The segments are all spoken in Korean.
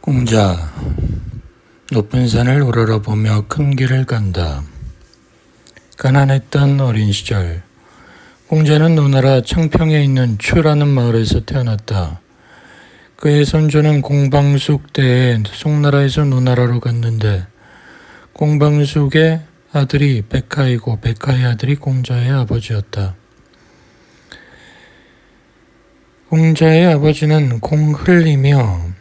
공자 높은 산을 우러러보며 큰 길을 간다. 가난했던 어린 시절, 공자는 노나라 창평에 있는 추라는 마을에서 태어났다. 그의 선조는 공방숙 때에 송나라에서 노나라로 갔는데 공방숙의 아들이 백하이고 백하의 아들이 공자의 아버지였다. 공자의 아버지는 공흘이며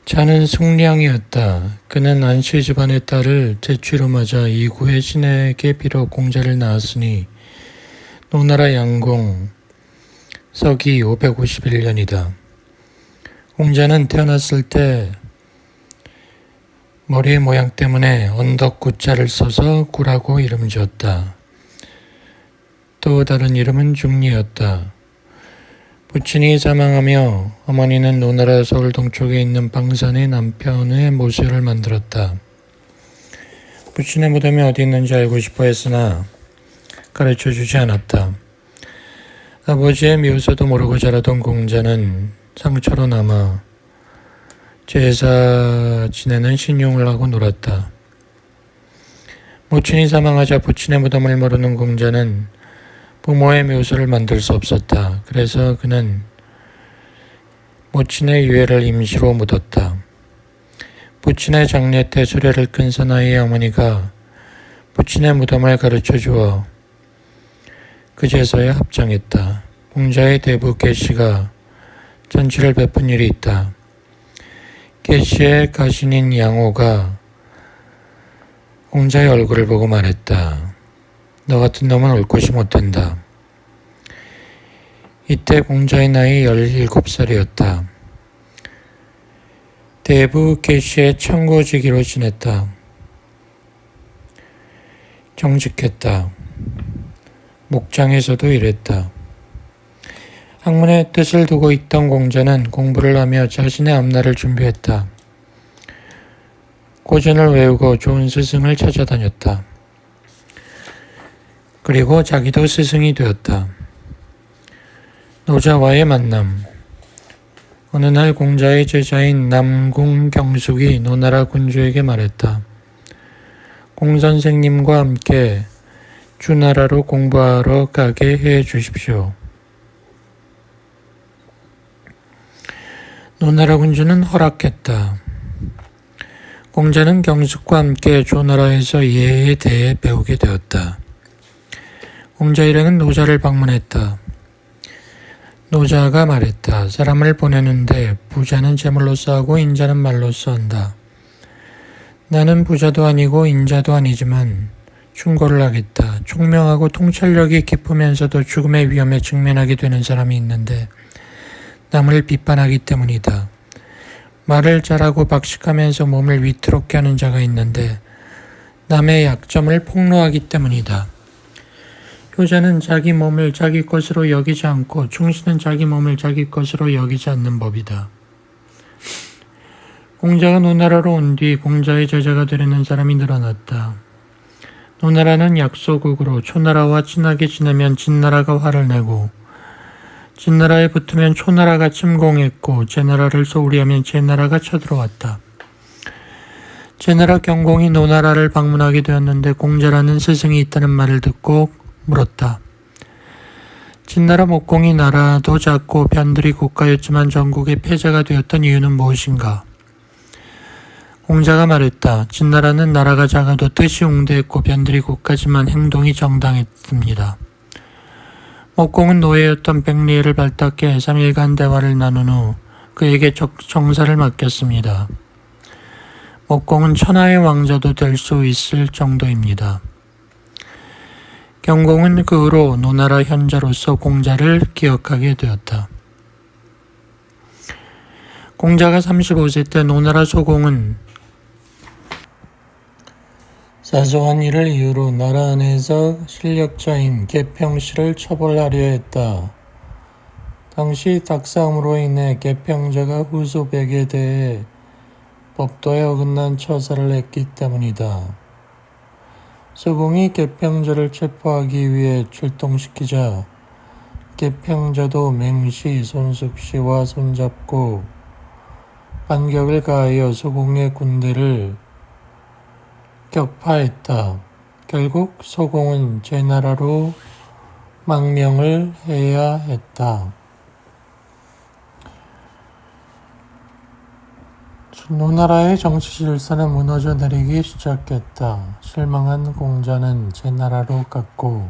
자는 숙량이었다. 그는 안씨 집안의 딸을 제취로 맞아 이구의 신에게 빌어 공자를 낳았으니 노나라 양공 서기 551년이다. 공자는 태어났을 때 머리의 모양 때문에 언덕구자를 써서 구라고 이름 지었다. 또 다른 이름은 중리였다. 부친이 사망하며 어머니는 노나라 서울 동쪽에 있는 방산에 남편의 모수를 만들었다. 부친의 무덤이 어디 있는지 알고 싶어 했으나 가르쳐주지 않았다. 아버지의 묘소도 모르고 자라던 공자는 상처로 남아 제사 지내는 신용을 하고 놀았다. 모친이 사망하자 부친의 무덤을 모르는 공자는 부모의 묘소를 만들 수 없었다. 그래서 그는 모친의 유해를 임시로 묻었다. 부친의 장례 때 수레를 끈 사나이의 어머니가 부친의 무덤을 가르쳐 주어 그제서야 합장했다. 공자의 대부 계시가 잔치를 베푼 일이 있다. 계시의 가신인 양호가 공자의 얼굴을 보고 말했다. 너 같은 놈은 올 곳이 못 된다. 이때 공자의 나이 17살이었다. 대부 계시의 청고지기로 지냈다. 정직했다. 목장에서도 일했다. 학문의 뜻을 두고 있던 공자는 공부를 하며 자신의 앞날을 준비했다. 고전을 외우고 좋은 스승을 찾아다녔다. 그리고 자기도 스승이 되었다. 노자와의 만남. 어느 날 공자의 제자인 남궁경숙이 노나라 군주에게 말했다. 공 선생님과 함께 주나라로 공부하러 가게 해 주십시오. 노나라 군주는 허락했다. 공자는 경숙과 함께 주나라에서 예에 대해 배우게 되었다. 공자 일행은 노자를 방문했다. 노자가 말했다. 사람을 보내는데 부자는 재물로써 하고 인자는 말로써 한다. 나는 부자도 아니고 인자도 아니지만 충고를 하겠다. 총명하고 통찰력이 깊으면서도 죽음의 위험에 직면하게 되는 사람이 있는데 남을 비판하기 때문이다. 말을 잘하고 박식하면서 몸을 위태롭게 하는 자가 있는데 남의 약점을 폭로하기 때문이다. 효자는 자기 몸을 자기 것으로 여기지 않고 충신은 자기 몸을 자기 것으로 여기지 않는 법이다. 공자가 노나라로 온 뒤 공자의 제자가 되려는 사람이 늘어났다. 노나라는 약소국으로 초나라와 친하게 지내면 진나라가 화를 내고 진나라에 붙으면 초나라가 침공했고 제나라를 소홀히 하면 제나라가 쳐들어왔다. 제나라 경공이 노나라를 방문하게 되었는데 공자라는 스승이 있다는 말을 듣고 물었다. 진나라 목공이 나라도 작고 변들이 국가였지만 전국의 패자가 되었던 이유는 무엇인가? 공자가 말했다. 진나라는 나라가 작아도 뜻이 웅대했고 변들이 국가지만 행동이 정당했습니다. 목공은 노예였던 백리를 발탁해 3일간 대화를 나눈 후 그에게 정사를 맡겼습니다. 목공은 천하의 왕자도 될 수 있을 정도입니다. 경공은 그 후로 노나라 현자로서 공자를 기억하게 되었다. 공자가 35세 때 노나라 소공은 사소한 일을 이유로 나라 안에서 실력자인 계평씨를 처벌하려 했다. 당시 닭싸움으로 인해 계평자가 후소백에 대해 법도에 어긋난 처사를 했기 때문이다. 소공이 계평자를 체포하기 위해 출동시키자 계평자도 맹시 손숙씨와 손잡고 반격을 가하여 소공의 군대를 격파했다. 결국 소공은 제나라로 망명을 해야 했다. 노나라의 정치 질서는 무너져 내리기 시작했다. 실망한 공자는 제나라로 갔고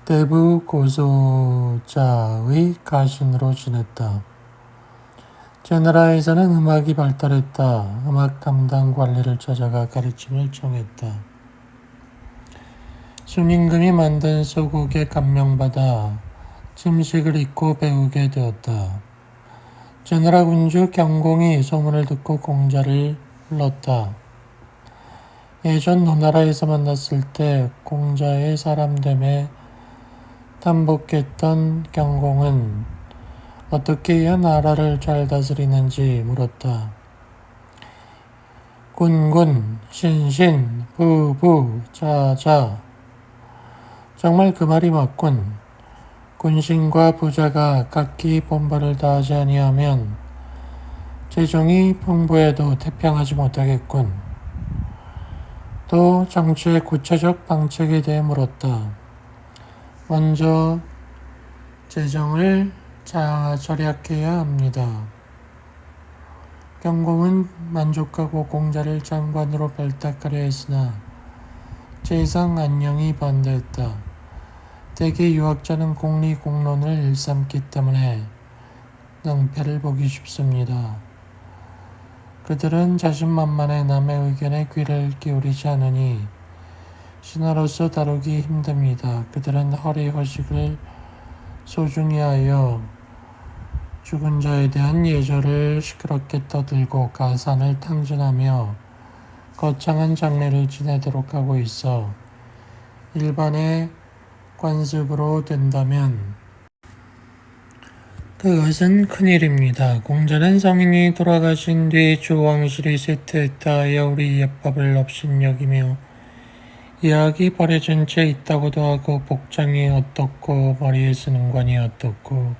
대부 고소자의 가신으로 지냈다. 제나라에서는 음악이 발달했다. 음악 담당 관리를 찾아가 가르침을 청했다. 순임금이 만든 소곡에 감명받아 침식을 잊고 배우게 되었다. 제나라 군주 경공이 소문을 듣고 공자를 불렀다. 예전 노나라에서 만났을 때 공자의 사람됨에 tam복했던 경공은 어떻게 해야 나라를 잘 다스리는지 물었다. 군군, 신신, 부부, 자자. 정말 그 말이 맞군. 군신과 부자가 각기 본벌을 다하지 아니하면 재정이 풍부해도 태평하지 못하겠군. 또 정치의 구체적 방책에 대해 물었다. 먼저 재정을 절약해야 합니다. 경공은 만족하고 공자를 장관으로 발탁하려 했으나 재상 안녕이 반대했다. 대개 유학자는 공리공론을 일삼기 때문에 낭패를 보기 쉽습니다. 그들은 자신만만해 남의 의견에 귀를 기울이지 않으니 신하로서 다루기 힘듭니다. 그들은 허리허식을 소중히 하여 죽은 자에 대한 예절을 시끄럽게 떠들고 가산을 탕진하며 거창한 장례를 지내도록 하고 있어 일반의 관습으로 된다면 그것은 큰일입니다. 공자는 성인이 돌아가신 뒤 주왕실이 쇠퇴했다 하여 우리 예법을 업신여기며 이학이 버려진 채 있다고도 하고 복장이 어떻고 머리에 쓰는 관이 어떻고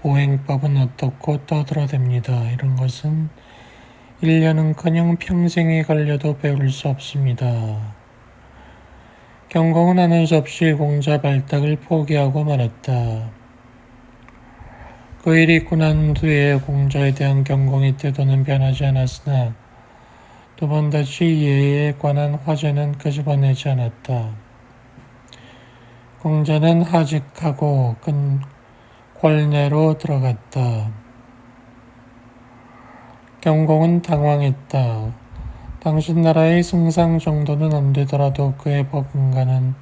보행법은 어떻고 떠들어댑니다. 이런 것은 1년은커녕 평생이 걸려도 배울 수 없습니다. 경공은 하는 수 없이 공자 발탁을 포기하고 말았다. 그 일이 있고 난 뒤에 공자에 대한 경공의 태도는 변하지 않았으나 두 번 다시 예에 관한 화제는 끄집어내지 않았다. 공자는 하직하고 궐내로 들어갔다. 경공은 당황했다. 당신 나라의 승상 정도는 안 되더라도 그에 버금가는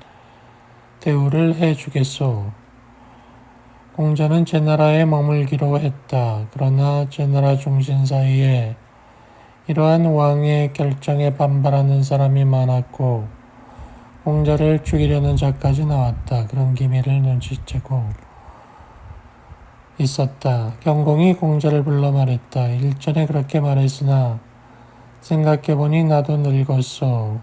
대우를 해주겠소. 공자는 제나라에 머물기로 했다. 그러나 제나라 중신 사이에 이러한 왕의 결정에 반발하는 사람이 많았고 공자를 죽이려는 자까지 나왔다. 그런 기미를 눈치채고 있었다. 경공이 공자를 불러 말했다. 일전에 그렇게 말했으나 생각해보니 나도 늙었소.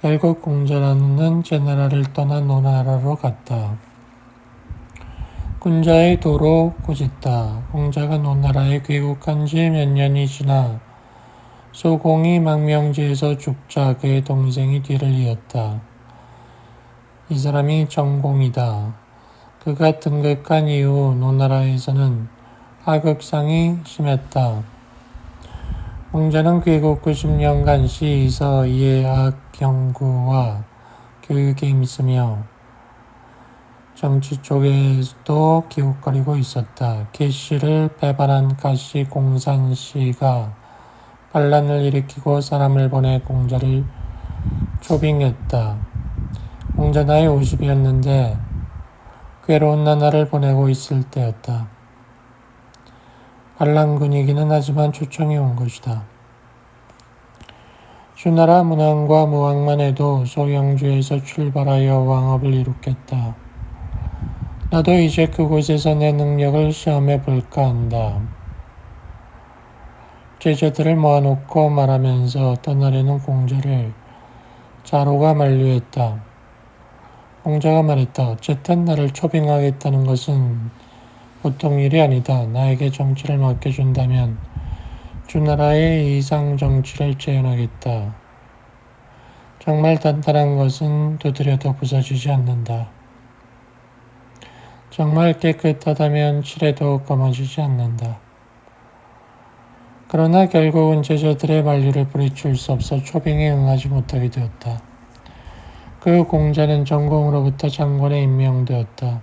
결국 공자는 제나라를 떠나 노나라로 갔다. 군자의 도로 꾸짖다. 공자가 노나라에 귀국한 지 몇 년이 지나 소공이 망명지에서 죽자 그의 동생이 뒤를 이었다. 이 사람이 정공이다. 그가 등극한 이후 노나라에서는 하극상이 심했다. 공자는 귀국 후 10년간 시에서 예학 경구와 교육에 힘쓰며 정치 쪽에도 기웃거리고 있었다. 계씨를 배반한 가씨 공산씨가 반란을 일으키고 사람을 보내 공자를 초빙했다. 공자 나이 50이었는데 괴로운 나날을 보내고 있을 때였다. 반란 분위기는 하지만 초청이 온 것이다. 주나라 문왕과 무왕만 해도 소영주에서 출발하여 왕업을 이룩했다. 나도 이제 그곳에서 내 능력을 시험해 볼까 한다. 제자들을 모아놓고 말하면서 떠나려는 공자를 자로가 만류했다. 공자가 말했다. 어쨌든 나를 초빙하겠다는 것은 보통 일이 아니다. 나에게 정치를 맡겨준다면 주나라의 이상 정치를 재현하겠다. 정말 단단한 것은 두드려도 부서지지 않는다. 정말 깨끗하다면 칠해도 검어지지 않는다. 그러나 결국은 제자들의 만류를 뿌리칠 수 없어 초빙에 응하지 못하게 되었다. 그 공자는 전공으로부터 장관에 임명되었다.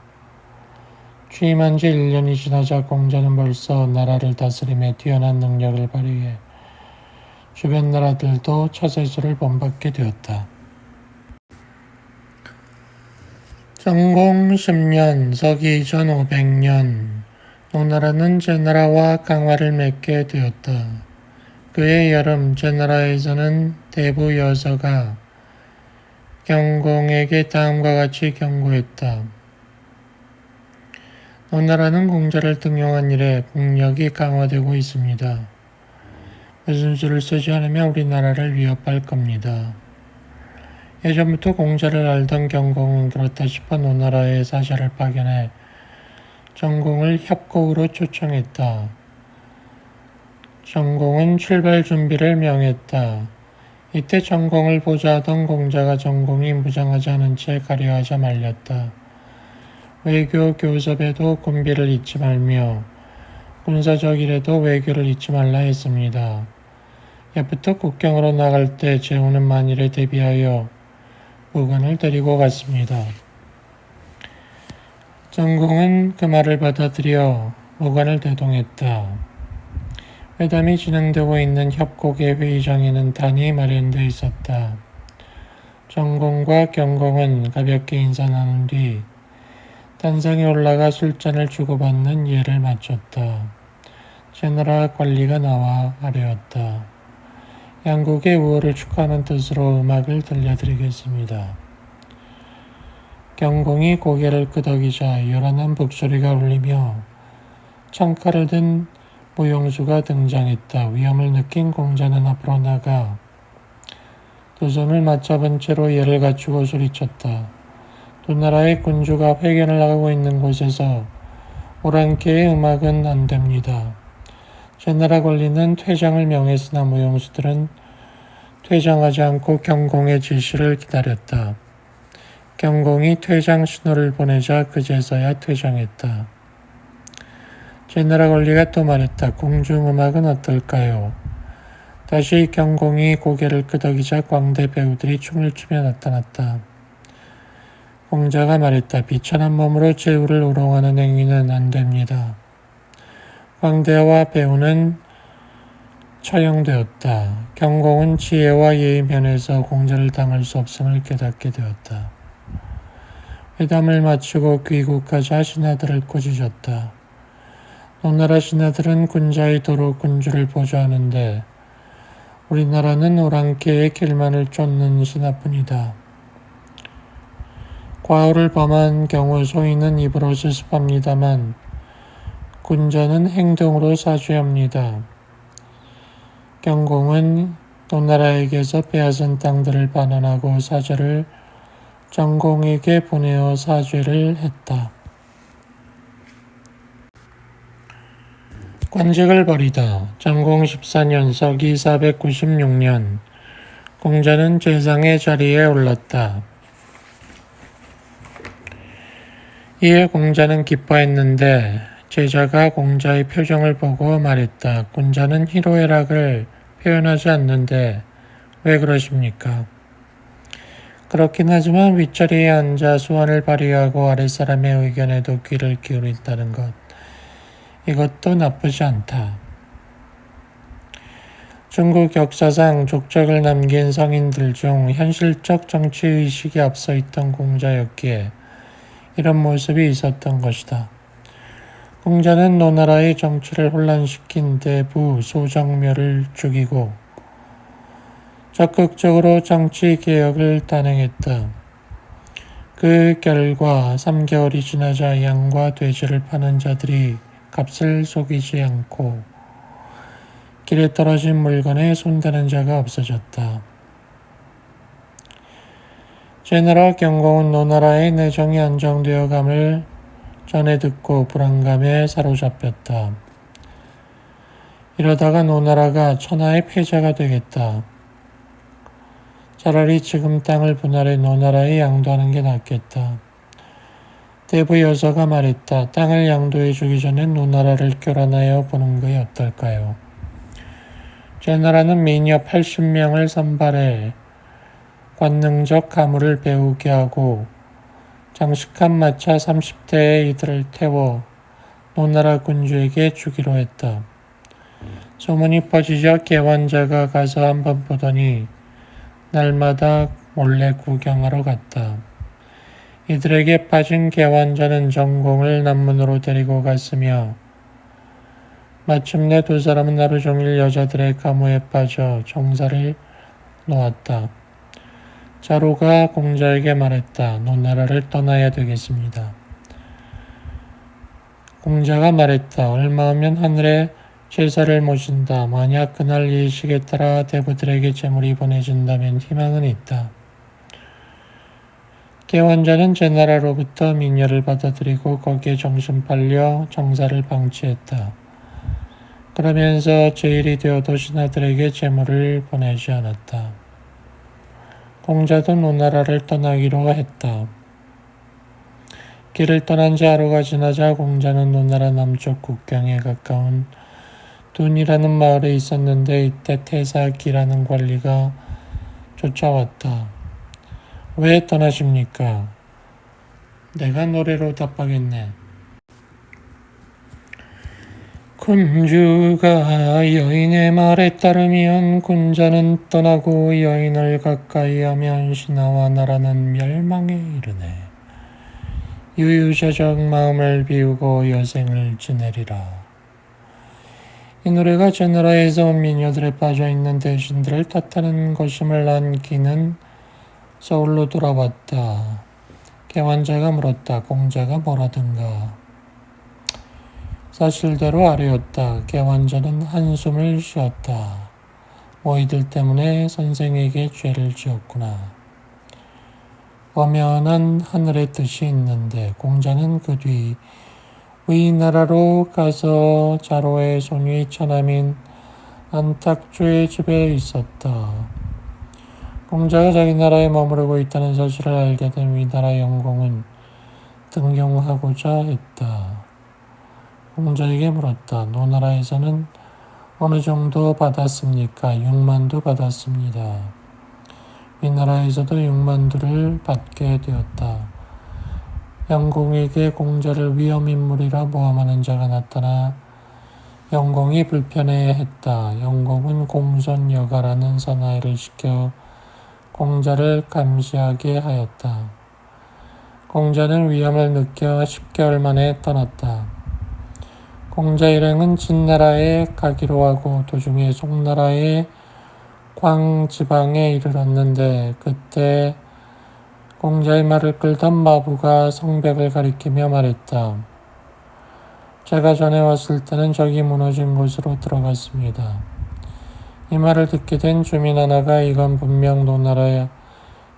취임한 지 1년이 지나자 공자는 벌써 나라를 다스림에 뛰어난 능력을 발휘해 주변 나라들도 처세술을 본받게 되었다. 정공 10년, 서기 전 500년, 노나라는 제나라와 강화를 맺게 되었다. 그해 여름 제나라에서는 대부 여서가 경공에게 다음과 같이 경고했다. 노나라는 공자를 등용한 이래 국력이 강화되고 있습니다. 무슨 수를 쓰지 않으면 우리나라를 위협할 겁니다. 예전부터 공자를 알던 경공은 그렇다 싶어 노나라의 사절을 파견해 정공을 협곡으로 초청했다. 정공은 출발 준비를 명했다. 이때 정공을 보좌하던 공자가 정공이 무장하지 않은 채 가려하자 말렸다. 외교 교섭에도 군비를 잊지 말며 군사적 일에도 외교를 잊지 말라 했습니다. 옛부터 국경으로 나갈 때 재우는 만일에 대비하여 무관을 데리고 갔습니다. 정공은 그 말을 받아들여 무관을 대동했다. 회담이 진행되고 있는 협곡의 회의장에는 단이 마련되어 있었다. 정공과 경공은 가볍게 인사 나눈 뒤 단상에 올라가 술잔을 주고받는 예를 마쳤다. 제나라 관리가 나와 아뢰었다. 양국의 우호를 축하하는 뜻으로 음악을 들려드리겠습니다. 경공이 고개를 끄덕이자 요란한 북소리가 울리며 창칼을 든 무용수가 등장했다. 위험을 느낀 공자는 앞으로 나가 두 손을 맞잡은 채로 예를 갖추고 소리쳤다. 두 나라의 군주가 회견을 하고 있는 곳에서 오랑캐의 음악은 안 됩니다. 제나라 관리는 퇴장을 명했으나 무용수들은 퇴장하지 않고 경공의 지시를 기다렸다. 경공이 퇴장 신호를 보내자 그제서야 퇴장했다. 제나라 관리가 또 말했다. 궁중 음악은 어떨까요? 다시 경공이 고개를 끄덕이자 광대 배우들이 춤을 추며 나타났다. 공자가 말했다. 비천한 몸으로 제후를 우롱하는 행위는 안 됩니다. 광대와 배우는 처형되었다. 경공은 지혜와 예의 면에서 공자를 당할 수 없음을 깨닫게 되었다. 회담을 마치고 귀국하자 신하들을 꾸짖었다. 노나라 신하들은 군자의 도로 군주를 보좌하는데 우리나라는 오랑캐의 길만을 쫓는 신하뿐이다. 과오를 범한 경우 소인은 입으로 수습합니다만 군자는 행동으로 사죄합니다. 경공은 노나라에게서 빼앗은 땅들을 반환하고 사절을 정공에게 보내어 사죄를 했다. 관직을 버리다. 정공 14년 서기 496년 공자는 제상의 자리에 올랐다. 이에 공자는 기뻐했는데 제자가 공자의 표정을 보고 말했다. 공자는 희로애락을 표현하지 않는데 왜 그러십니까? 그렇긴 하지만 윗자리에 앉아 수완을 발휘하고 아랫사람의 의견에도 귀를 기울인다는 것. 이것도 나쁘지 않다. 중국 역사상 족적을 남긴 성인들 중 현실적 정치의식이 앞서 있던 공자였기에 이런 모습이 있었던 것이다. 공자는 노나라의 정치를 혼란시킨 대부 소정묘를 죽이고 적극적으로 정치개혁을 단행했다. 그 결과 3개월이 지나자 양과 돼지를 파는 자들이 값을 속이지 않고 길에 떨어진 물건에 손대는 자가 없어졌다. 제나라 경공은 노나라의 내정이 안정되어 감을 전에 듣고 불안감에 사로잡혔다. 이러다가 노나라가 천하의 패자가 되겠다. 차라리 지금 땅을 분할해 노나라에 양도하는 게 낫겠다. 대부 여서가 말했다. 땅을 양도해 주기 전에 노나라를 교란하여 보는 것이 어떨까요? 제나라는 미녀 80명을 선발해 관능적 가무를 배우게 하고 장식한 마차 30대에 이들을 태워 노나라 군주에게 주기로 했다. 소문이 퍼지자 개환자가 가서 한번 보더니 날마다 몰래 구경하러 갔다. 이들에게 빠진 개환자는 전공을 남문으로 데리고 갔으며 마침내 두 사람은 하루 종일 여자들의 가무에 빠져 정사를 놓았다. 자로가 공자에게 말했다. 노나라를 떠나야 되겠습니다. 공자가 말했다. 얼마 후면 하늘에 제사를 모신다. 만약 그날 예식에 따라 대부들에게 제물이 보내진다면 희망은 있다. 개환자는 제나라로부터 민녀를 받아들이고 거기에 정신 팔려 정사를 방치했다. 그러면서 제일이 되어도 신하들에게 제물을 보내지 않았다. 공자도 노나라를 떠나기로 했다. 길을 떠난 지 하루가 지나자 공자는 노나라 남쪽 국경에 가까운 둔이라는 마을에 있었는데 이때 태사기라는 관리가 쫓아왔다. 왜 떠나십니까? 내가 노래로 답하겠네. 군주가 여인의 말에 따르면 군자는 떠나고 여인을 가까이 하면 신하와 나라는 멸망에 이르네. 유유자적 마음을 비우고 여생을 지내리라. 이 노래가 제나라에서 온 미녀들에 빠져있는 대신들을 탓하는 것임을 안 기는 서울로 돌아왔다. 개환자가 물었다. 공자가 뭐라든가. 사실대로 아뢰었다. 개환자는 한숨을 쉬었다. 모이들 때문에 선생에게 죄를 지었구나. 엄연한 하늘의 뜻이 있는데 공자는 그 뒤 위나라로 가서 자로의 손위 처남인 안탁주의 집에 있었다. 공자가 자기 나라에 머무르고 있다는 사실을 알게 된 위나라 영공은 등용하고자 했다. 공자에게 물었다. 노나라에서는 어느 정도 받았습니까? 6만두 받았습니다. 위나라에서도 6만두를 받게 되었다. 영공에게 공자를 위험인물이라 모함하는 자가 나타나 영공이 불편해했다. 영공은 공손여가라는 사나이를 시켜 공자를 감시하게 하였다. 공자는 위험을 느껴 10개월 만에 떠났다. 공자 일행은 진나라에 가기로 하고 도중에 송나라의 광지방에 이르렀는데 그때 공자의 말을 끌던 마부가 성벽을 가리키며 말했다. 제가 전에 왔을 때는 저기 무너진 곳으로 들어갔습니다. 이 말을 듣게 된 주민 하나가 이건 분명 노나라의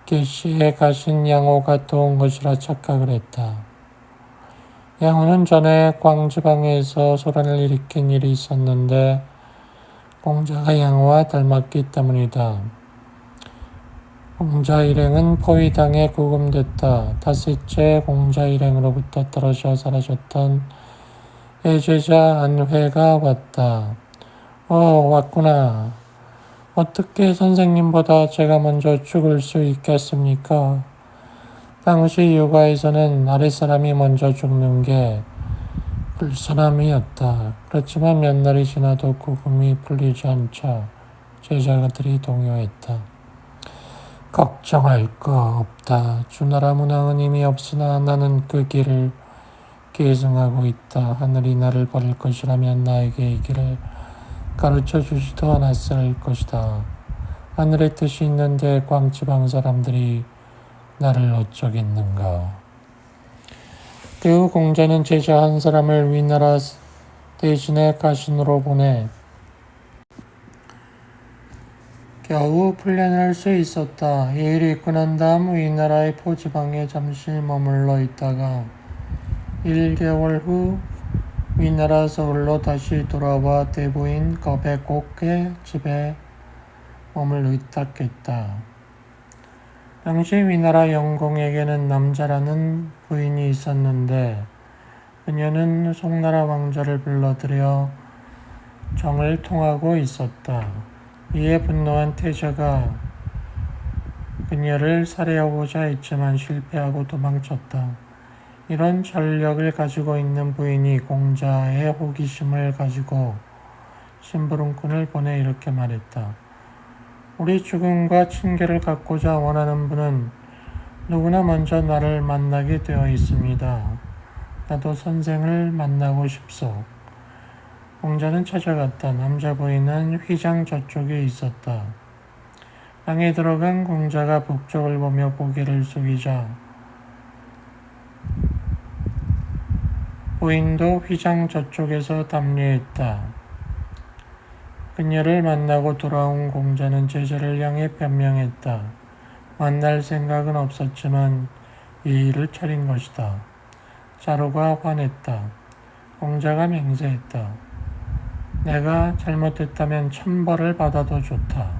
계시에 가신 양호가 도온 것이라 착각을 했다. 양호는 전에 광지방에서 소란을 일으킨 일이 있었는데 공자가 양호와 닮았기 때문이다. 공자 일행은 포위당해 구금됐다. 닷새째 공자 일행으로부터 떨어져 사라졌던 애제자 안회가 왔다. 왔구나. 어떻게 선생님보다 제가 먼저 죽을 수 있겠습니까? 당시 육아에서는 아랫사람이 먼저 죽는 게 불선함이었다. 그렇지만 몇 날이 지나도 구금이 풀리지 않자 제자들이 동요했다. 걱정할 거 없다. 주나라 문왕은 이미 없으나 나는 그 길을 계승하고 있다. 하늘이 나를 버릴 것이라면 나에게 이 길을 가르쳐 주지도 않았을 것이다. 하늘의 뜻이 있는데 광지방 사람들이 나를 어쩌겠는가. 그 후 공자는 제자 한 사람을 위나라 대신에 가신으로 보내 겨우 풀려날 수 있었다. 이 일이 있고 난 다음 위나라의 포지방에 잠시 머물러 있다가 1개월 후 위나라 서울로 다시 돌아와 대부인 거백옥의 집에 몸을 의탁했다. 당시 위나라 영공에게는 남자라는 부인이 있었는데 그녀는 송나라 왕자를 불러들여 정을 통하고 있었다. 이에 분노한 태자가 그녀를 살해하고자 했지만 실패하고 도망쳤다. 이런 전력을 가지고 있는 부인이 공자의 호기심을 가지고 심부름꾼을 보내 이렇게 말했다. 우리 죽음과 친교를 갖고자 원하는 분은 누구나 먼저 나를 만나게 되어 있습니다. 나도 선생을 만나고 싶소. 공자는 찾아갔다. 남자 부인은 휘장 저쪽에 있었다. 방에 들어간 공자가 북쪽을 보며 고개를 숙이자 부인도 휘장 저쪽에서 답례했다. 그녀를 만나고 돌아온 공자는 제자를 향해 변명했다. 만날 생각은 없었지만 예의를 차린 것이다. 자루가 화냈다. 공자가 맹세했다. 내가 잘못했다면 천벌을 받아도 좋다.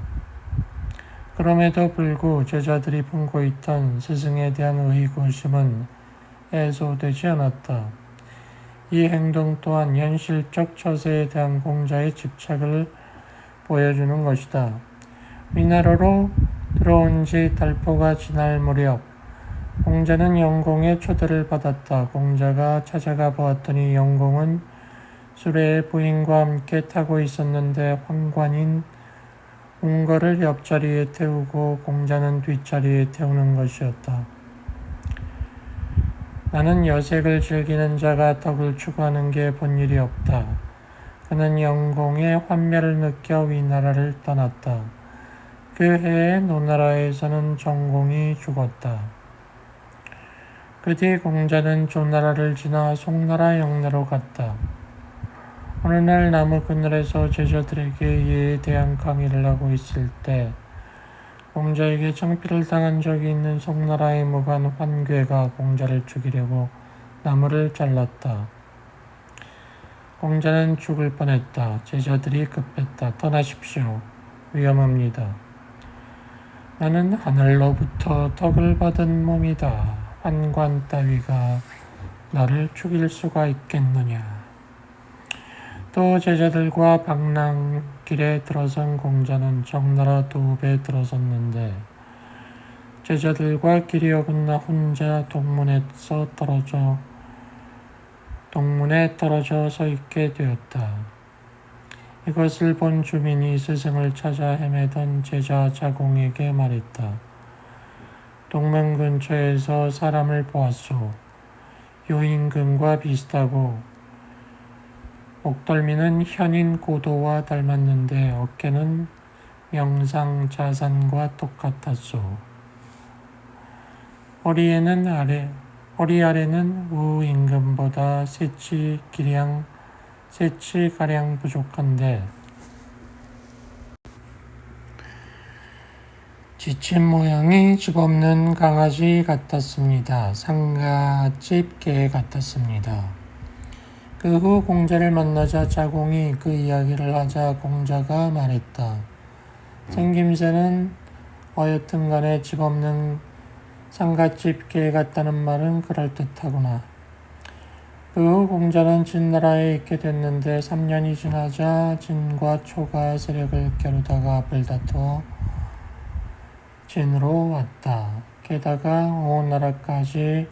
그럼에도 불구 제자들이 품고 있던 스승에 대한 의구심은 해소되지 않았다. 이 행동 또한 현실적 처세에 대한 공자의 집착을 보여주는 것이다. 위나라로 들어온 지 달포가 지날 무렵 공자는 영공의 초대를 받았다. 공자가 찾아가 보았더니 영공은 수레에 부인과 함께 타고 있었는데 황관인 궁궐을 옆자리에 태우고 공자는 뒷자리에 태우는 것이었다. 나는 여색을 즐기는 자가 덕을 추구하는 게 본 일이 없다. 그는 영공의 환멸을 느껴 위나라를 떠났다. 그 해에 노나라에서는 정공이 죽었다. 그 뒤 공자는 조나라를 지나 송나라 영내로 갔다. 어느 날 나무 그늘에서 제자들에게 예에 대한 강의를 하고 있을 때 공자에게 창피를 당한 적이 있는 송나라의 무관 환괴가 공자를 죽이려고 나무를 잘랐다. 공자는 죽을 뻔했다. 제자들이 급했다. 떠나십시오. 위험합니다. 나는 하늘로부터 덕을 받은 몸이다. 환관 따위가 나를 죽일 수가 있겠느냐. 또 제자들과 방랑길에 들어선 공자는 정나라 도읍에 들어섰는데 제자들과 길이 어긋나 혼자 동문에 떨어져 서 있게 되었다. 이것을 본 주민이 스승을 찾아 헤매던 제자 자공에게 말했다. 동문 근처에서 사람을 보았소. 요임금과 비슷하고 목덜미는 현인 고도와 닮았는데 어깨는 명상자산과 똑같았소. 허리 아래는 우임금보다 세치가량 부족한데 지침 모양이 집 없는 강아지 같았습니다. 상갓집 개 같았습니다. 그 후 공자를 만나자 자공이 그 이야기를 하자 공자가 말했다. 생김새는 어여튼 간에 집 없는 상갓집 개 같다는 말은 그럴듯하구나. 그 후 공자는 진나라에 있게 됐는데 3년이 지나자 진과 초가 세력을 겨루다가 앞을 다투어 진으로 왔다. 게다가 온 나라까지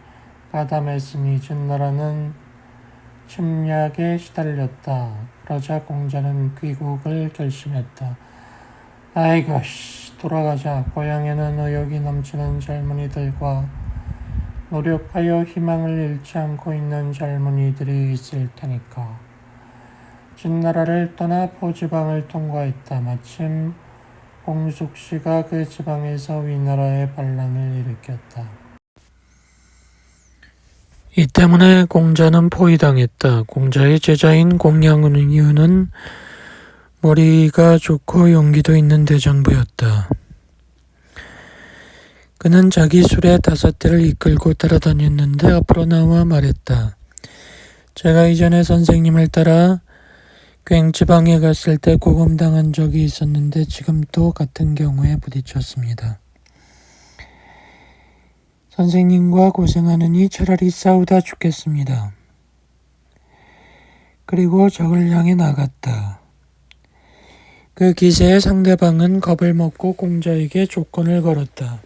가담했으니 진나라는 침략에 시달렸다. 그러자 공자는 귀국을 결심했다. 아이고 돌아가자. 고향에는 의욕이 넘치는 젊은이들과 노력하여 희망을 잃지 않고 있는 젊은이들이 있을 테니까. 진나라를 떠나 포지방을 통과했다. 마침 공숙씨가 그 지방에서 위나라의 반란을 일으켰다. 이 때문에 공자는 포위당했다. 공자의 제자인 공양은유는 머리가 좋고 용기도 있는 대장부였다. 그는 자기 수레 5대를 이끌고 따라다녔는데 앞으로 나와 말했다. 제가 이전에 선생님을 따라 괭지방에 갔을 때 고검당한 적이 있었는데 지금 또 같은 경우에 부딪혔습니다. 선생님과 고생하느니 차라리 싸우다 죽겠습니다. 그리고 적을 향해 나갔다. 그 기세에 상대방은 겁을 먹고 공자에게 조건을 걸었다.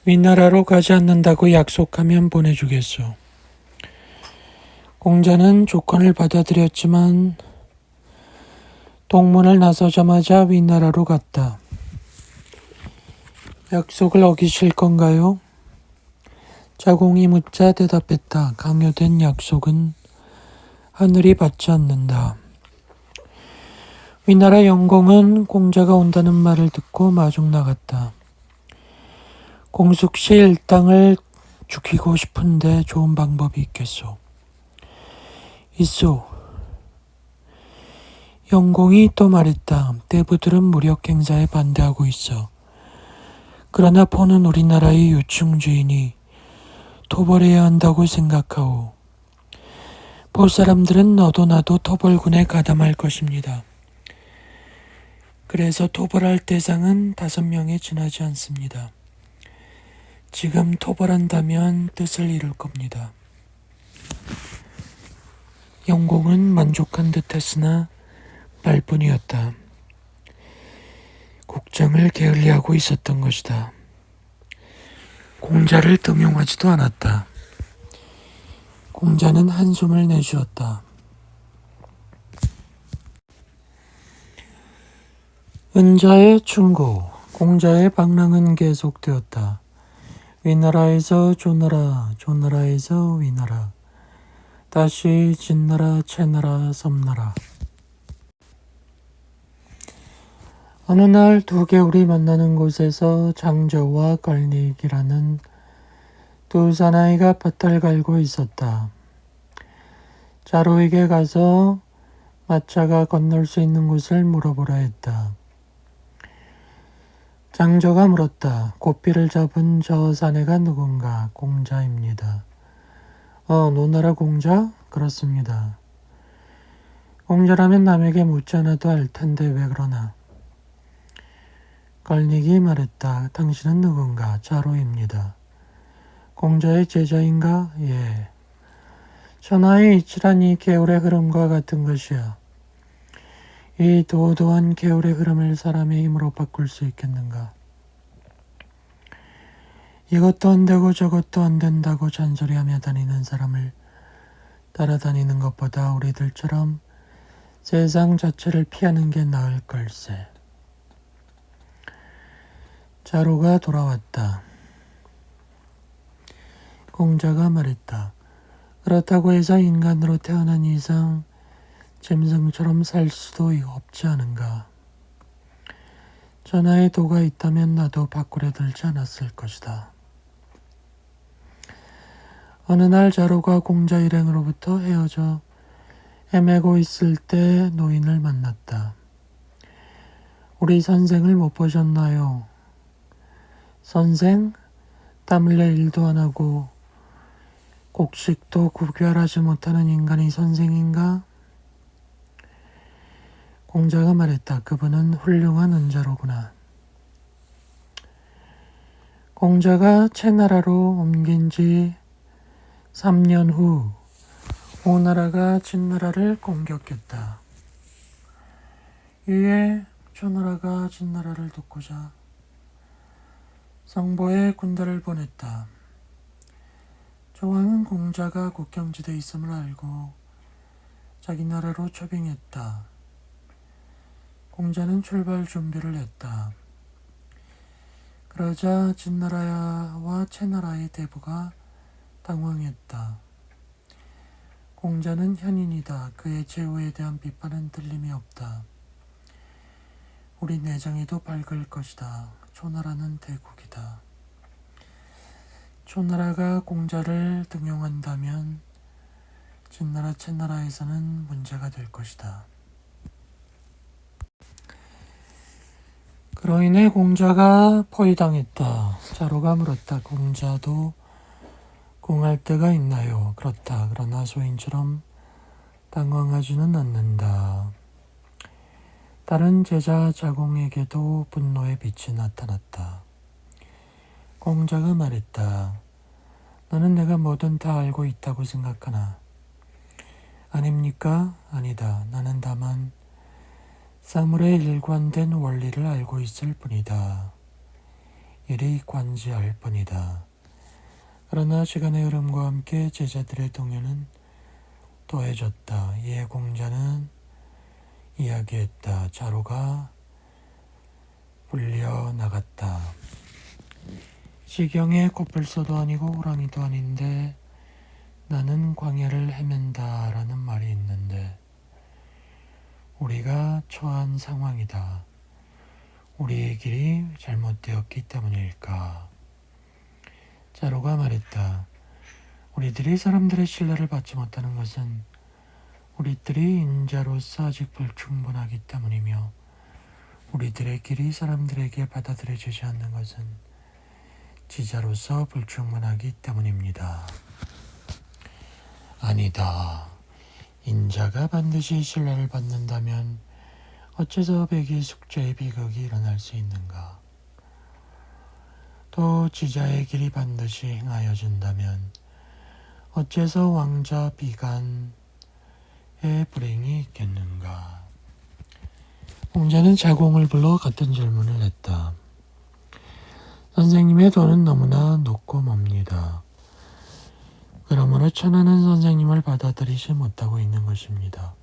위나라로 가지 않는다고 약속하면 보내주겠소. 공자는 조건을 받아들였지만 동문을 나서자마자 위나라로 갔다. 약속을 어기실 건가요? 자공이 묻자 대답했다. 강요된 약속은 하늘이 받지 않는다. 위나라 영공은 공자가 온다는 말을 듣고 마중 나갔다. 공숙시 일당을 죽이고 싶은데 좋은 방법이 있겠소. 있소. 영공이 또 말했다. 대부들은 무력 행사에 반대하고 있어. 그러나 포는 우리나라의 유충주의니 토벌해야 한다고 생각하오. 포 사람들은 너도 나도 토벌군에 가담할 것입니다. 그래서 토벌할 대상은 5명에 지나지 않습니다. 지금 토벌한다면 뜻을 이룰 겁니다. 영공은 만족한 듯했으나 말뿐이었다. 국정을 게을리하고 있었던 것이다. 공자를 등용하지도 않았다. 공자는 한숨을 내쉬었다. 은자의 충고, 공자의 방랑은 계속되었다. 위나라에서 조나라, 조나라에서 위나라, 다시 진나라, 채나라, 섬나라. 어느 날 두 개울이 만나는 곳에서 장저와 걸닉이라는 두 사나이가 밭을 갈고 있었다. 자로에게 가서 마차가 건널 수 있는 곳을 물어보라 했다. 장저가 물었다. 고삐를 잡은 저 사내가 누군가? 공자입니다. 노나라 공자? 그렇습니다. 공자라면 남에게 묻지 않아도 알 텐데 왜 그러나? 걸닉이 말했다. 당신은 누군가? 자로입니다. 공자의 제자인가? 예. 천하의 이치란 이 개울의 흐름과 같은 것이야. 이 도도한 개울의 흐름을 사람의 힘으로 바꿀 수 있겠는가? 이것도 안 되고 저것도 안 된다고 잔소리하며 다니는 사람을 따라다니는 것보다 우리들처럼 세상 자체를 피하는 게 나을 걸세. 자로가 돌아왔다. 공자가 말했다. 그렇다고 해서 인간으로 태어난 이상 짐승처럼 살 수도 없지 않은가. 전하의 도가 있다면 나도 바꾸려 들지 않았을 것이다. 어느 날 자로가 공자 일행으로부터 헤어져 헤매고 있을 때 노인을 만났다. 우리 선생을 못 보셨나요? 선생? 땀 흘려 일도 안 하고 곡식도 구별하지 못하는 인간이 선생인가? 공자가 말했다. 그분은 훌륭한 은자로구나. 공자가 채나라로 옮긴 지 3년 후 오나라가 진나라를 공격했다. 이에 조나라가 진나라를 돕고자 성보에 군대를 보냈다. 조왕은 공자가 국경지대에 있음을 알고 자기 나라로 초빙했다. 공자는 출발 준비를 했다. 그러자 진나라와 채나라의 대부가 당황했다. 공자는 현인이다. 그의 제후에 대한 비판은 틀림이 없다. 우리 내정에도 밝을 것이다. 초나라는 대국이다. 초나라가 공자를 등용한다면 진나라, 채나라에서는 문제가 될 것이다. 그로 인해 공자가 포위당했다. 자로가 물었다. 공자도 공할 때가 있나요? 그렇다. 그러나 소인처럼 당황하지는 않는다. 다른 제자 자공에게도 분노의 빛이 나타났다. 공자가 말했다. 너는 내가 뭐든 다 알고 있다고 생각하나? 아닙니까? 아니다. 나는 다만 사물의 일관된 원리를 알고 있을 뿐이다. 일이 관지할 뿐이다. 그러나 시간의 흐름과 함께 제자들의 동요는 더해졌다. 이에 공자는 이야기했다. 자로가 불려나갔다. 시경에 코뿔소도 아니고 호랑이도 아닌데 나는 광야를 헤맨다 라는 말이 있는데 우리가 처한 상황이다. 우리의 길이 잘못되었기 때문일까? 자로가 말했다. 우리들이 사람들의 신뢰를 받지 못하는 것은 우리들이 인자로서 아직 불충분하기 때문이며 우리들의 길이 사람들에게 받아들여지지 않는 것은 지자로서 불충분하기 때문입니다. 아니다. 인자가 반드시 신뢰를 받는다면 어째서 백의 숙제의 비극이 일어날 수 있는가? 또 지자의 길이 반드시 행하여진다면 어째서 왕자 비간의 불행이 있겠는가? 공자는 자공을 불러 같은 질문을 했다. 선생님의 도는 너무나 높고 멉니다. 그러므로 천하는 선생님을 받아들이지 못하고 있는 것입니다.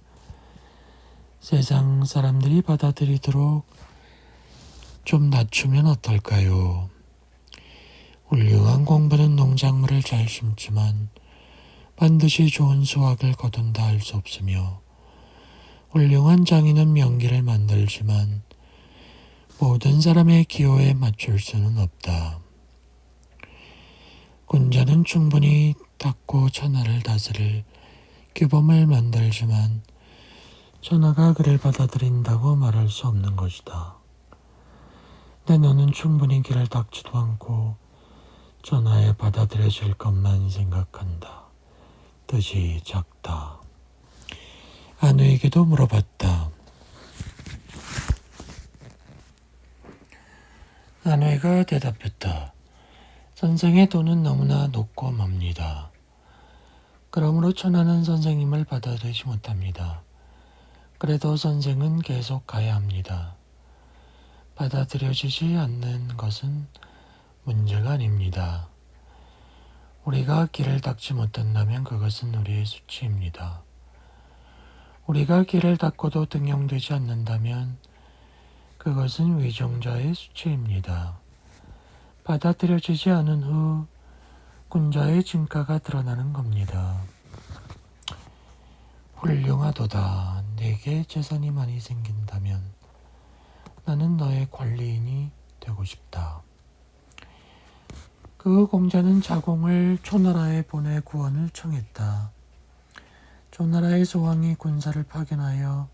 세상 사람들이 받아들이도록 좀 낮추면 어떨까요? 훌륭한 공부는 농작물을 잘 심지만 반드시 좋은 수확을 거둔다 할 수 없으며 훌륭한 장인은 명기를 만들지만 모든 사람의 기호에 맞출 수는 없다. 군자는 충분히 닦고 천하를 다스릴 규범을 만들지만 천하가 그를 받아들인다고 말할 수 없는 것이다. 내 너는 충분히 길을 닦지도 않고 천하에 받아들여질 것만 생각한다. 뜻이 작다. 아누에게도 물어봤다. 아누이가 대답했다. 선생의 도는 너무나 높고 멉니다. 그러므로 천하는 선생님을 받아들이지 못합니다. 그래도 선생은 계속 가야 합니다. 받아들여지지 않는 것은 문제가 아닙니다. 우리가 길을 닦지 못한다면 그것은 우리의 수치입니다. 우리가 길을 닦고도 등용되지 않는다면 그것은 위종자의 수치입니다. 받아들여지지 않은 후 군자의 진가가 드러나는 겁니다. 훌륭하도다. 내게 재산이 많이 생긴다면 나는 너의 관리인이 되고 싶다. 그 공자는 자공을 초나라에 보내 구원을 청했다. 초나라의 소왕이 군사를 파견하여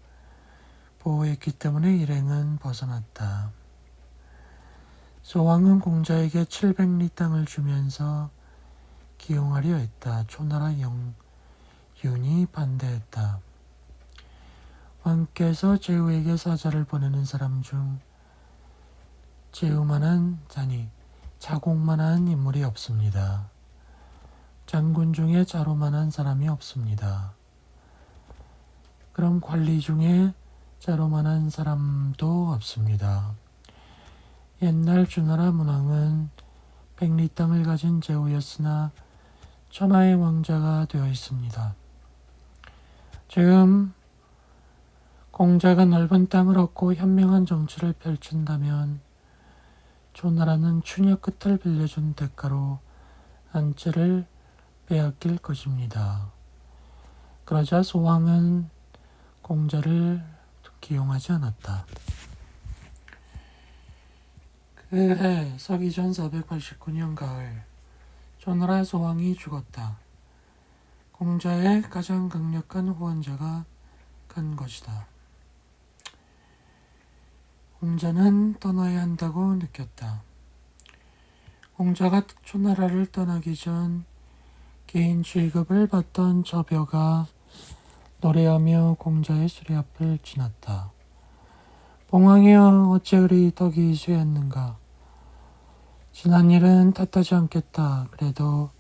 보호했기 때문에 일행은 벗어났다. 소왕은 공자에게 700리 땅을 주면서 기용하려 했다. 초나라 영윤이 반대했다. 왕께서 제후에게 사자를 보내는 사람 중 자공만한 인물이 없습니다. 장군 중에 자로만한 사람이 없습니다. 그럼 관리 중에 자로만한 사람도 없습니다. 옛날 주나라 문왕은 100리 땅을 가진 제후였으나 천하의 왕자가 되어 있습니다. 지금 공자가 넓은 땅을 얻고 현명한 정치를 펼친다면 조나라는 추녀 끝을 빌려준 대가로 안채를 빼앗길 것입니다. 그러자 소왕은 공자를 기용하지 않았다. 그해 서기전 489년 가을 조나라 소왕이 죽었다. 공자의 가장 강력한 후원자가 간 것이다. 공자는 떠나야 한다고 느꼈다. 공자가 초나라를 떠나기 전 개인 취급을 받던 저벼가 노래하며 공자의 수리 앞을 지났다. 봉황이여, 어째 그리 덕이 쇠했는가? 지난 일은 탓하지 않겠다. 그래도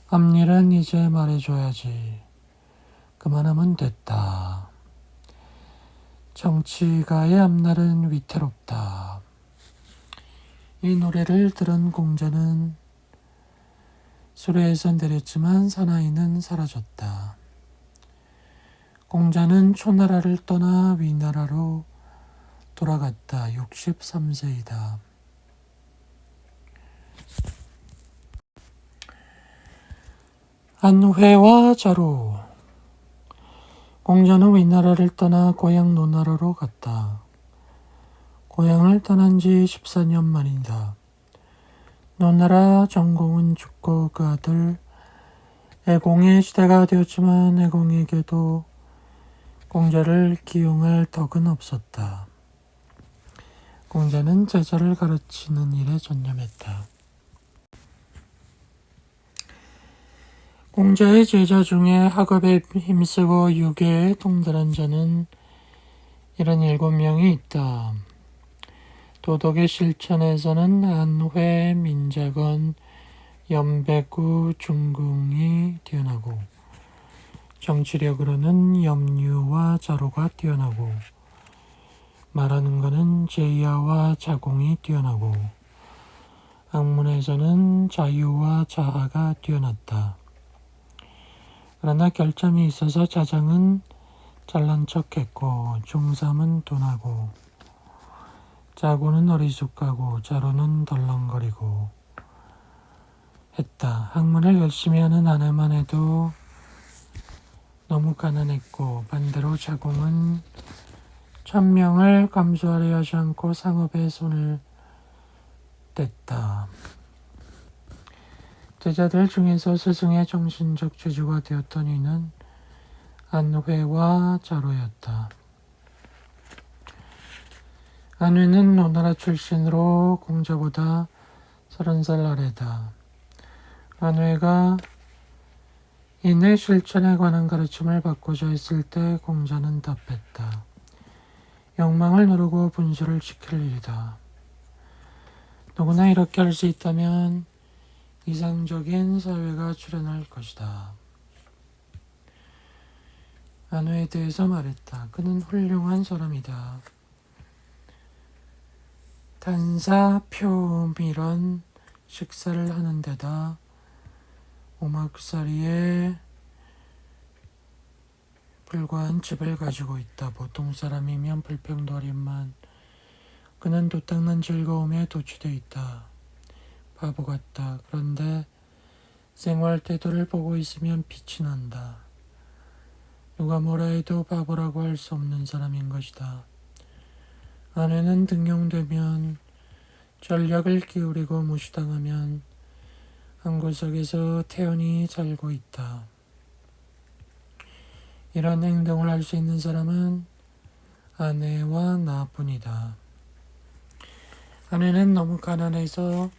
앞일은 이제 말해줘야지. 그만하면 됐다. 정치가의 앞날은 위태롭다. 이 노래를 들은 공자는 수레에서 내렸지만 사나이는 사라졌다. 공자는 초나라를 떠나 위나라로 돌아갔다. 63세이다. 안회와 자루. 공자는 위나라를 떠나 고향 노나라로 갔다. 고향을 떠난 지 14년 만이다. 노나라 정공은 죽고 그 아들 애공의 시대가 되었지만 애공에게도 공자를 기용할 덕은 없었다. 공자는 제자를 가르치는 일에 전념했다. 공자의 제자 중에 학업에 힘쓰고 유계에 통달한 자는 77명이 있다. 도덕의 실천에서는 안회, 민자건, 염배구, 중궁이 뛰어나고 정치력으로는 염류와 자로가 뛰어나고 말하는 것은 제야와 자공이 뛰어나고 학문에서는 자유와 자하가 뛰어났다. 그러나 결점이 있어서 자장은 잘난 척했고 중삼은 둔하고 자고는 어리숙하고 자로는 덜렁거리고 했다. 학문을 열심히 하는 아내만 해도 너무 가난했고 반대로 자공은 천명을 감수하려 하지 않고 상업에 손을 댔다. 제자들 중에서 스승의 정신적 지주가 되었던 이는 안회와 자로였다. 안회는 노나라 출신으로 공자보다 30살 아래다. 안회가 인의 실천에 관한 가르침을 받고자 했을 때 공자는 답했다. 욕망을 누르고 분수를 지킬 일이다. 누구나 이렇게 할 수 있다면 이상적인 사회가 출현할 것이다. 안회에 대해서 말했다. 그는 훌륭한 사람이다. 단사표밀한 식사를 하는 데다 오막살이에 불과한 집을 가지고 있다. 보통 사람이면 불평도 하련만 그는 도닦는 즐거움에 도취되어 있다. 바보 같다. 그런데 생활 태도를 보고 있으면 빛이 난다. 누가 뭐라 해도 바보라고 할 수 없는 사람인 것이다. 아내는 등용되면 전략을 기울이고 무시당하면 한 구석에서 태연히 살고 있다. 이런 행동을 할 수 있는 사람은 아내와 나뿐이다. 아내는 너무 가난해서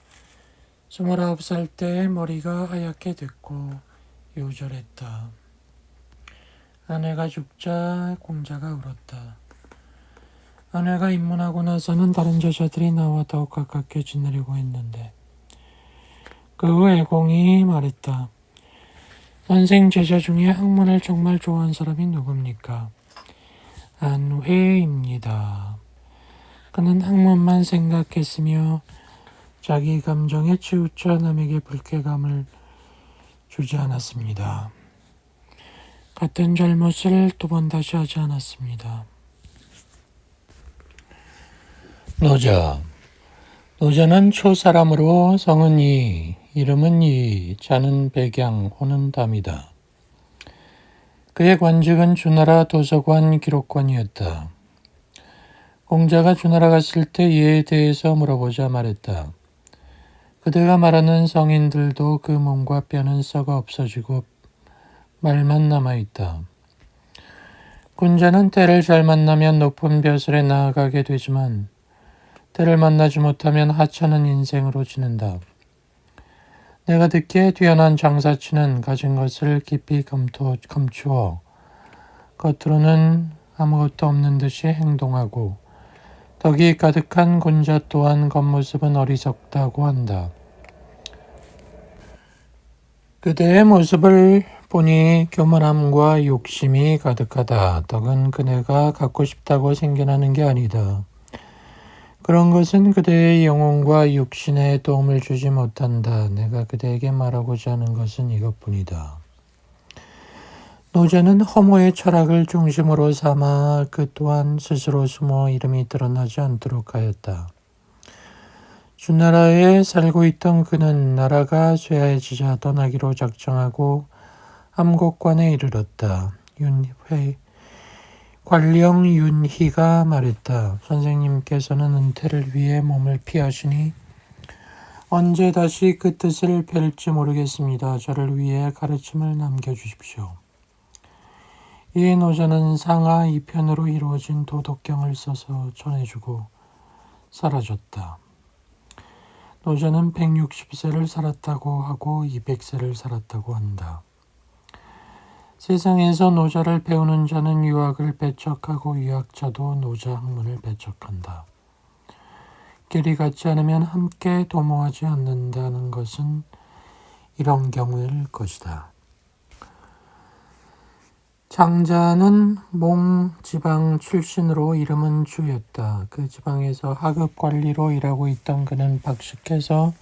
29살 때 머리가 하얗게 됐고 요절했다. 아내가 죽자 공자가 울었다. 아내가 입문하고 나서는 다른 제자들이 나와 더욱 가깝게 지내려고 했는데 그 후 애공이 말했다. 선생 제자 중에 학문을 정말 좋아하는 사람이 누굽니까? 안회입니다. 그는 학문만 생각했으며 자기 감정에 치우쳐 남에게 불쾌감을 주지 않았습니다. 같은 잘못을 2번 다시 하지 않았습니다. 노자. 노자는 초사람으로 성은 이, 이름은 이, 자는 백양, 호는 담이다. 그의 관직은 주나라 도서관 기록관이었다. 공자가 주나라 갔을 때 이에 대해서 물어보자 말했다. 그대가 말하는 성인들도 그 몸과 뼈는 썩어 없어지고 말만 남아있다. 군자는 때를 잘 만나면 높은 벼슬에 나아가게 되지만 때를 만나지 못하면 하찮은 인생으로 지낸다. 내가 듣기에 뛰어난 장사치는 가진 것을 깊이 감추어 겉으로는 아무것도 없는 듯이 행동하고 덕이 가득한 군자 또한 겉모습은 어리석다고 한다. 그대의 모습을 보니 교만함과 욕심이 가득하다. 덕은 그네가 갖고 싶다고 생겨나는 게 아니다. 그런 것은 그대의 영혼과 육신에 도움을 주지 못한다. 내가 그대에게 말하고자 하는 것은 이것뿐이다. 노자는 허무의 철학을 중심으로 삼아 그 또한 스스로 숨어 이름이 드러나지 않도록 하였다. 주나라에 살고 있던 그는 나라가 쇠해지자 떠나기로 작정하고 함곡관에 이르렀다. 관령 윤희가 말했다. 선생님께서는 은퇴를 위해 몸을 피하시니 언제 다시 그 뜻을 뵐지 모르겠습니다. 저를 위해 가르침을 남겨주십시오. 이에 노자는 상하 2편으로 이루어진 도덕경을 써서 전해주고 사라졌다. 노자는 160세를 살았다고 하고 200세를 살았다고 한다. 세상에서 노자를 배우는 자는 유학을 배척하고 유학자도 노자 학문을 배척한다. 길이 같지 않으면 함께 도모하지 않는다는 것은 이런 경우일 것이다. 장자는 몽 지방 출신으로 이름은 주였다. 그 지방에서 하급 관리로 일하고 있던 그는 박식해서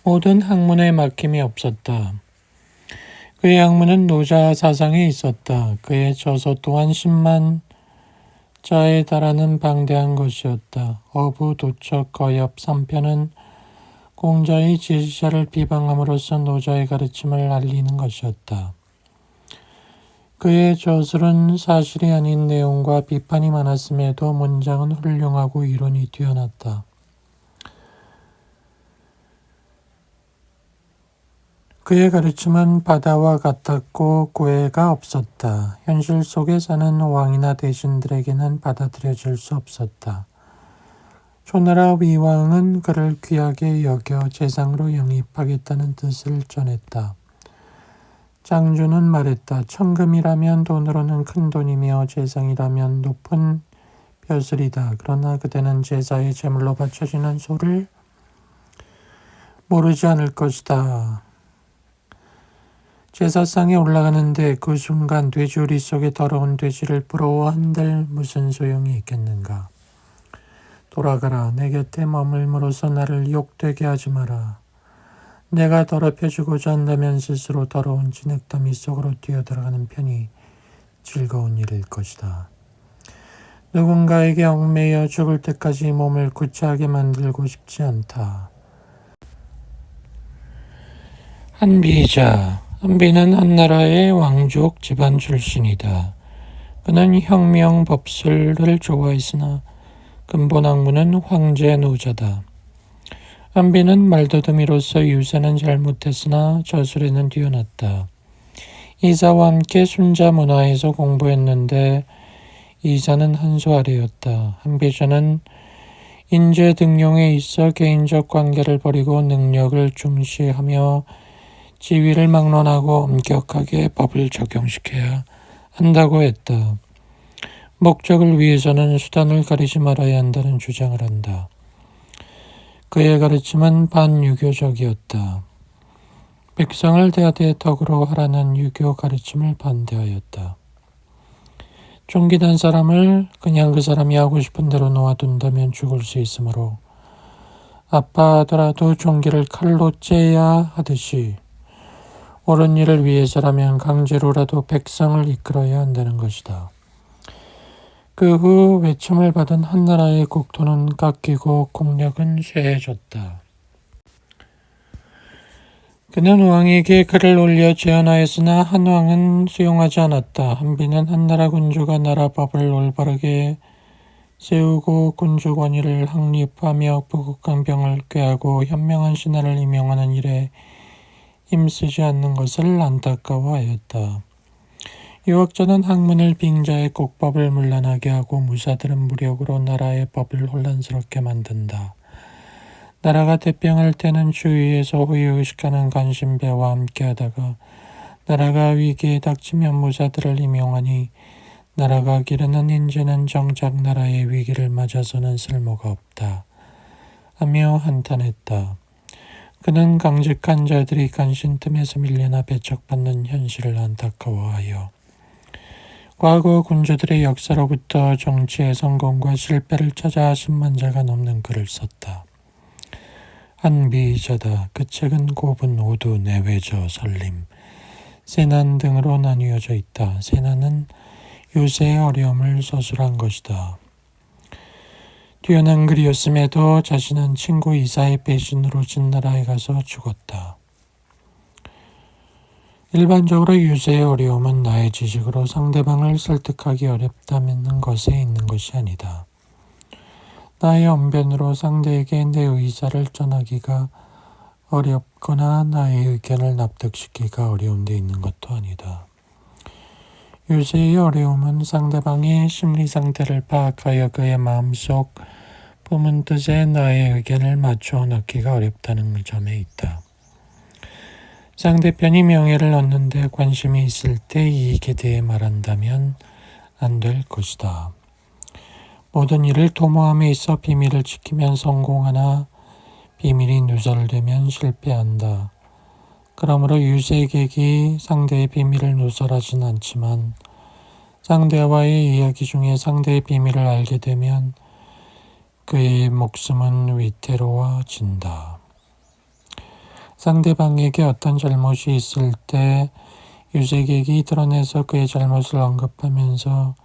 모든 학문에 막힘이 없었다. 그의 학문은 노자 사상에 있었다. 그의 저서 또한 10만 자에 달하는 방대한 것이었다. 어부, 도척, 거엽 3편은 공자의 지시자를 비방함으로써 노자의 가르침을 알리는 것이었다. 그의 저술은 사실이 아닌 내용과 비판이 많았음에도 문장은 훌륭하고 이론이 뛰어났다. 그의 가르침은 바다와 같았고 구애가 없었다. 현실 속에 사는 왕이나 대신들에게는 받아들여질 수 없었다. 초나라 위왕은 그를 귀하게 여겨 재상으로 영입하겠다는 뜻을 전했다. 장주는 말했다. 천금이라면 돈으로는 큰 돈이며 재상이라면 높은 벼슬이다. 그러나 그대는 제사의 제물로 바쳐지는 소를 모르지 않을 것이다. 제사상에 올라가는데 그 순간 돼지우리 속에 더러운 돼지를 부러워한들 무슨 소용이 있겠는가. 돌아가라. 내 곁에 머물므로써 나를 욕되게 하지 마라. 내가 더럽혀주고자 한다면 스스로 더러운 진흙더미 속으로 뛰어들어가는 편이 즐거운 일일 것이다. 누군가에게 얽매여 죽을 때까지 몸을 구차하게 만들고 싶지 않다. 한비자. 한비는 한나라의 왕족 집안 출신이다. 그는 혁명 법술을 좋아했으나 근본 학문은 황제 노자다. 한비는 말더듬이로서 유세는 잘못했으나 저술에는 뛰어났다. 이사와 함께 순자 문화에서 공부했는데 이사는 한 수 아래였다. 한비자는 인재 등용에 있어 개인적 관계를 버리고 능력을 중시하며 지위를 막론하고 엄격하게 법을 적용시켜야 한다고 했다. 목적을 위해서는 수단을 가리지 말아야 한다는 주장을 한다. 그의 가르침은 반유교적이었다. 백성을 대대덕으로 하라는 유교 가르침을 반대하였다. 종기난 사람을 그냥 그 사람이 하고 싶은 대로 놓아둔다면 죽을 수 있으므로 아파하더라도 종기를 칼로 째야 하듯이 옳은 일을 위해서라면 강제로라도 백성을 이끌어야 한다는 것이다. 그 후 외침을 받은 한나라의 국토는 깎이고 국력은 쇠해졌다. 그는 왕에게 글을 올려 제안하였으나 한왕은 수용하지 않았다. 한비는 한나라 군주가 나라 법을 올바르게 세우고 군주 권위를 확립하며 부국강병을 꾀하고 현명한 신하를 임용하는 일에 힘쓰지 않는 것을 안타까워하였다. 유학자는 학문을 빙자해 국법을 문란하게 하고 무사들은 무력으로 나라의 법을 혼란스럽게 만든다. 나라가 대병할 때는 주위에서 호의호식하는 간신배와 함께하다가 나라가 위기에 닥치면 무사들을 임용하니 나라가 기르는 인재는 정작 나라의 위기를 맞아서는 쓸모가 없다 하며 한탄했다. 그는 강직한 자들이 간신 틈에서 밀려나 배척받는 현실을 안타까워하여 과거 군주들의 역사로부터 정치의 성공과 실패를 찾아 10만 자가 넘는 글을 썼다. 한비자다. 그 책은 고분, 오두, 내외저, 설림, 세난 등으로 나뉘어져 있다. 세난은 유세의 어려움을 서술한 것이다. 뛰어난 글이었음에도 자신은 친구 이사의 배신으로 진나라에 가서 죽었다. 일반적으로 유세의 어려움은 나의 지식으로 상대방을 설득하기 어렵다는 것에 있는 것이 아니다. 나의 언변으로 상대에게 내 의사를 전하기가 어렵거나 나의 의견을 납득시키기가 어려운 데 있는 것도 아니다. 유세의 어려움은 상대방의 심리 상태를 파악하여 그의 마음속 품은 뜻에 나의 의견을 맞추어 넣기가 어렵다는 점에 있다. 상대편이 명예를 얻는데 관심이 있을 때 이익에 대해 말한다면 안 될 것이다. 모든 일을 도모함에 있어 비밀을 지키면 성공하나 비밀이 누설되면 실패한다. 그러므로 유세객이 상대의 비밀을 누설하진 않지만 상대와의 이야기 중에 상대의 비밀을 알게 되면 그의 목숨은 위태로워진다. 상대방에게 어떤 잘못이 있을 때 유세객이 드러내서 그의 잘못을 언급하면서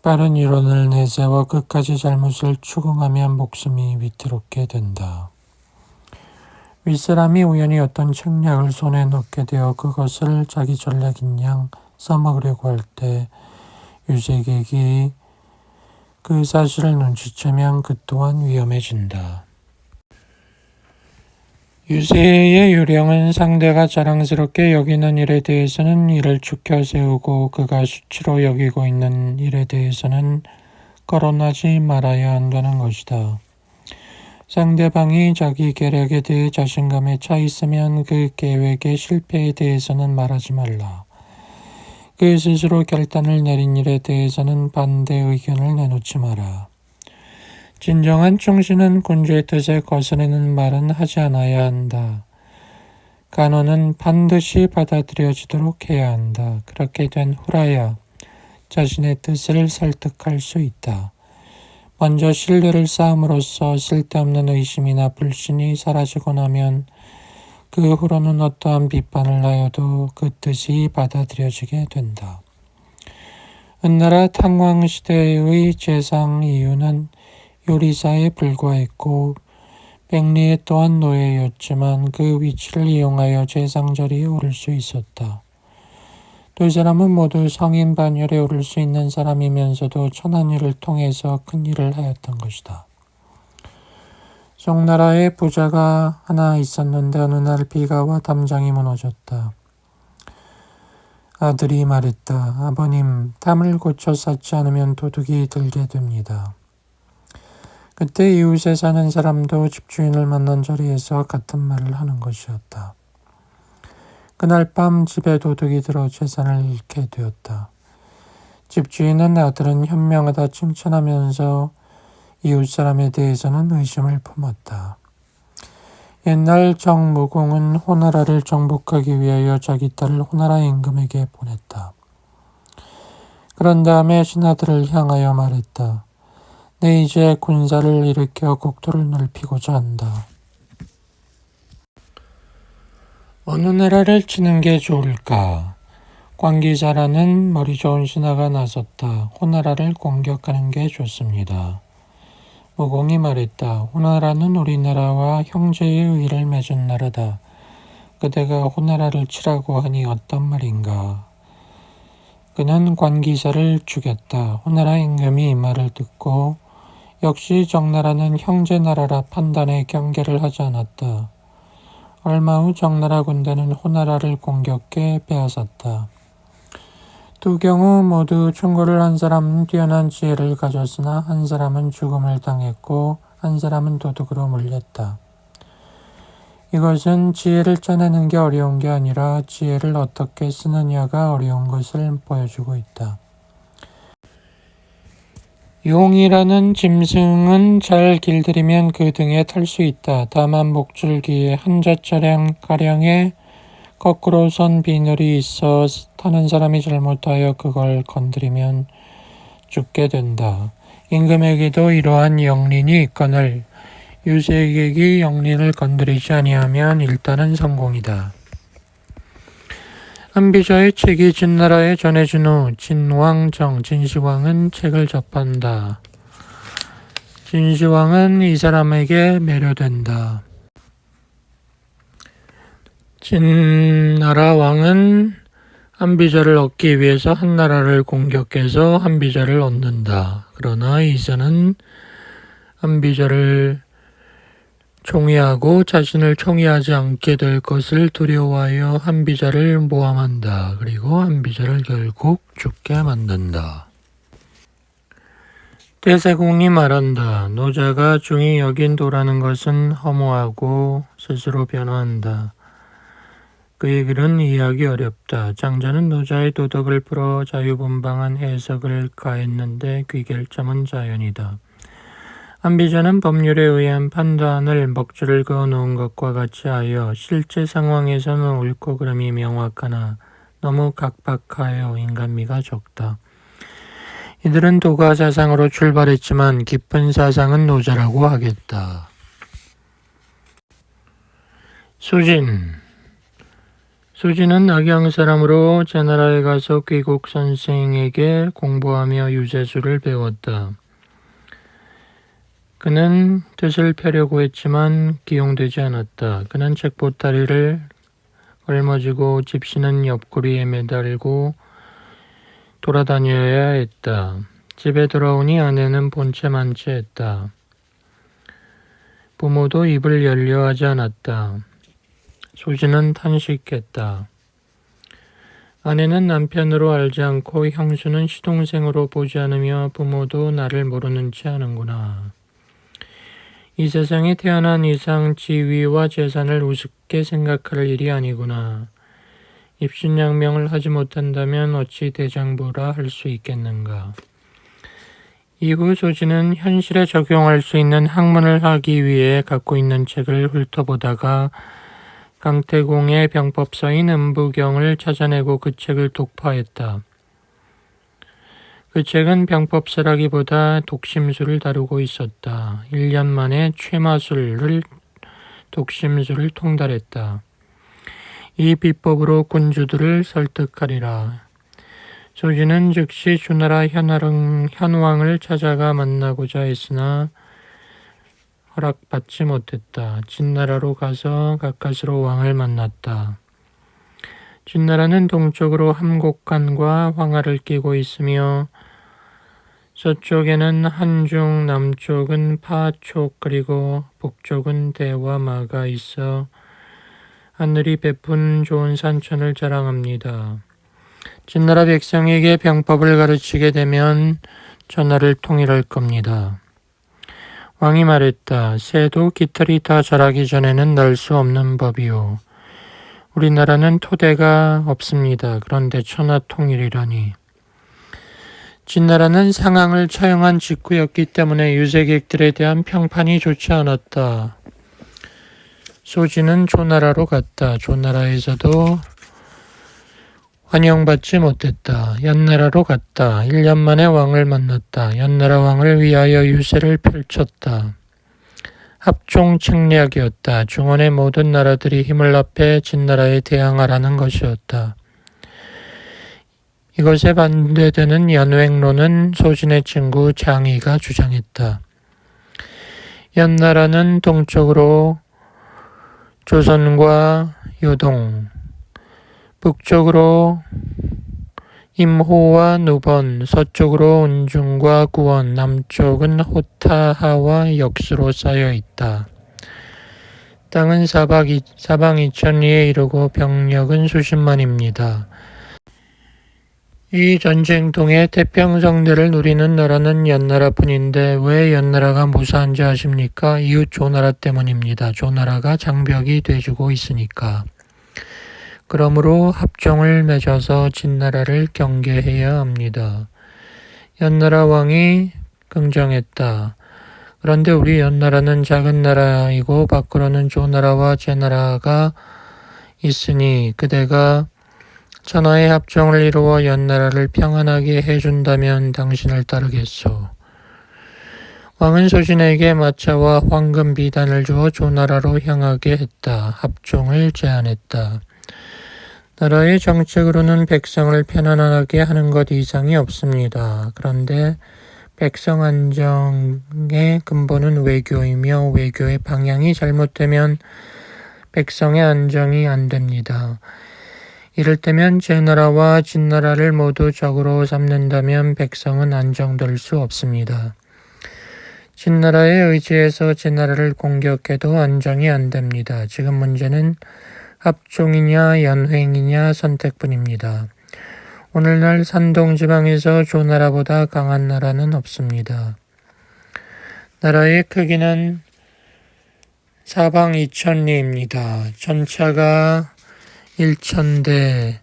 빠른 이론을 내세워 끝까지 잘못을 추궁하면 목숨이 위태롭게 된다. 윗사람이 우연히 어떤 책략을 손에 넣게 되어 그것을 자기 전략인 양 써먹으려고 할 때 유세객이 그 사실을 눈치채면 그 또한 위험해진다. 유세의 요령은 상대가 자랑스럽게 여기는 일에 대해서는 이를 추켜 세우고 그가 수치로 여기고 있는 일에 대해서는 거론하지 말아야 한다는 것이다. 상대방이 자기 계략에 대해 자신감에 차 있으면 그 계획의 실패에 대해서는 말하지 말라. 그 스스로 결단을 내린 일에 대해서는 반대 의견을 내놓지 마라. 진정한 충신은 군주의 뜻에 거스르는 말은 하지 않아야 한다. 간언은 반드시 받아들여지도록 해야 한다. 그렇게 된 후라야 자신의 뜻을 설득할 수 있다. 먼저 신뢰를 쌓음으로써 쓸데없는 의심이나 불신이 사라지고 나면 그 후로는 어떠한 비판을 하여도 그 뜻이 받아들여지게 된다. 은나라 탕왕시대의 재상 이유는 요리사에 불과했고 백리에 또한 노예였지만 그 위치를 이용하여 재상 자리에 오를 수 있었다. 두 사람은 모두 성인 반열에 오를 수 있는 사람이면서도 천한 일을 통해서 큰 일을 하였던 것이다. 송나라에 부자가 하나 있었는데 어느 날 비가 와 담장이 무너졌다. 아들이 말했다. 아버님, 담을 고쳐 쌓지 않으면 도둑이 들게 됩니다. 그때 이웃에 사는 사람도 집주인을 만난 자리에서 같은 말을 하는 것이었다. 그날 밤 집에 도둑이 들어 재산을 잃게 되었다. 집주인은 아들은 현명하다 칭찬하면서 이웃 사람에 대해서는 의심을 품었다. 옛날 정무공은 호나라를 정복하기 위하여 자기 딸을 호나라 임금에게 보냈다. 그런 다음에 신하들을 향하여 말했다. 내 이제 군사를 일으켜 국토를 넓히고자 한다. 어느 나라를 치는 게 좋을까? 관기자라는 머리 좋은 신하가 나섰다. 호나라를 공격하는 게 좋습니다. 무공이 말했다. 호나라는 우리나라와 형제의 의를 맺은 나라다. 그대가 호나라를 치라고 하니 어떤 말인가? 그는 관기자를 죽였다. 호나라 임금이 이 말을 듣고 역시 정나라는 형제 나라라 판단에 경계를 하지 않았다. 얼마 후 정나라 군대는 호나라를 공격해 빼앗았다. 두 경우 모두 충고를 한 사람은 뛰어난 지혜를 가졌으나 한 사람은 죽음을 당했고 한 사람은 도둑으로 물렸다. 이것은 지혜를 짜내는 게 어려운 게 아니라 지혜를 어떻게 쓰느냐가 어려운 것을 보여주고 있다. 용이라는 짐승은 잘 길들이면 그 등에 탈 수 있다. 다만 목줄기에 한 젖가량의 거꾸로 선 비늘이 있어 타는 사람이 잘못하여 그걸 건드리면 죽게 된다. 임금에게도 이러한 영린이 있거늘 유색에게 영린을 건드리지 아니하면 일단은 성공이다. 안비자의 책이 진나라에 전해진 후 진시황은 책을 접한다. 진시황은 이 사람에게 매료된다. 진나라 왕은 안비자를 얻기 위해서 한나라를 공격해서 안비자를 얻는다. 그러나 이자는 안비자를 총애하고 자신을 총애하지 않게 될 것을 두려워하여 한비자를 모함한다. 그리고 한비자를 결국 죽게 만든다. 대세공이 말한다. 노자가 중히 여긴 도라는 것은 허무하고 스스로 변화한다. 그의 글은 이해하기 어렵다. 장자는 노자의 도덕을 풀어 자유분방한 해석을 가했는데 귀결점은 자연이다. 안비자는 법률에 의한 판단을 먹줄을 그어 놓은 것과 같이 하여 실제 상황에서는 옳고 그름이 명확하나 너무 각박하여 인간미가 적다. 이들은 도가 사상으로 출발했지만 깊은 사상은 노자라고 하겠다. 수진은 악양 사람으로 제나라에 가서 귀국 선생에게 공부하며 유재수를 배웠다. 그는 뜻을 펴려고 했지만 기용되지 않았다. 그는 책보따리를 걸머쥐고 집시는 옆구리에 매달고 돌아다녀야 했다. 집에 돌아오니 아내는 본체 만취했다. 부모도 입을 열려 하지 않았다. 소진은 탄식했다. 아내는 남편으로 알지 않고 형수는 시동생으로 보지 않으며 부모도 나를 모르는 채 하는구나. 이 세상에 태어난 이상 지위와 재산을 우습게 생각할 일이 아니구나. 입신양명을 하지 못한다면 어찌 대장부라 할 수 있겠는가. 이후 소진은 현실에 적용할 수 있는 학문을 하기 위해 갖고 있는 책을 훑어보다가 강태공의 병법서인 음부경을 찾아내고 그 책을 독파했다. 그 책은 병법서라기보다 독심술을 다루고 있었다. 1년 만에 최마술을 독심술을 통달했다. 이 비법으로 군주들을 설득하리라. 소진은 즉시 주나라 현왕을 찾아가 만나고자 했으나 허락받지 못했다. 진나라로 가서 가까스로 왕을 만났다. 진나라는 동쪽으로 함곡간과 황하를 끼고 있으며 서쪽에는 한중, 남쪽은 파촉, 그리고 북쪽은 대와 마가 있어 하늘이 베푼 좋은 산천을 자랑합니다. 진나라 백성에게 병법을 가르치게 되면 전하를 통일할 겁니다. 왕이 말했다. 새도 깃털이 다 자라기 전에는 날 수 없는 법이요. 우리나라는 토대가 없습니다. 그런데 천하 통일이라니. 진나라는 상황을 처형한 직후였기 때문에 유색객들에 대한 평판이 좋지 않았다. 소진은 조나라로 갔다. 조나라에서도 환영받지 못했다. 연나라로 갔다. 1년 만에 왕을 만났다. 연나라 왕을 위하여 유세를 펼쳤다. 합종책략이었다. 중원의 모든 나라들이 힘을 합해 진나라에 대항하라는 것이었다. 이것에 반대되는 연횡론은 소진의 친구 장의가 주장했다. 연나라는 동쪽으로 조선과 요동, 북쪽으로 임호와 누번, 서쪽으로 운중과 구원, 남쪽은 호타하와 역수로 쌓여 있다. 땅은 사방 2,000리에 이르고 병력은 수십만입니다. 이 전쟁 통해 태평성대를 누리는 나라는 연나라뿐인데 왜 연나라가 무사한지 아십니까? 이웃 조나라 때문입니다. 조나라가 장벽이 돼주고 있으니까. 그러므로 합종을 맺어서 진나라를 경계해야 합니다. 연나라 왕이 긍정했다. 그런데 우리 연나라는 작은 나라이고 밖으로는 조나라와 제나라가 있으니 그대가 천하의 합종을 이루어 연나라를 평안하게 해준다면 당신을 따르겠소. 왕은 소신에게 마차와 황금 비단을 주어 조나라로 향하게 했다. 합종을 제안했다. 나라의 정책으로는 백성을 편안하게 하는 것 이상이 없습니다. 그런데 백성 안정의 근본은 외교이며 외교의 방향이 잘못되면 백성의 안정이 안 됩니다. 이를테면 제나라와 진나라를 모두 적으로 삼는다면 백성은 안정될 수 없습니다. 진나라에 의지해서 제나라를 공격해도 안정이 안 됩니다. 지금 문제는 합종이냐 연횡이냐 선택뿐입니다. 오늘날 산동지방에서 조나라보다 강한 나라는 없습니다. 나라의 크기는 사방 2,000리입니다. 전차가 1,000대,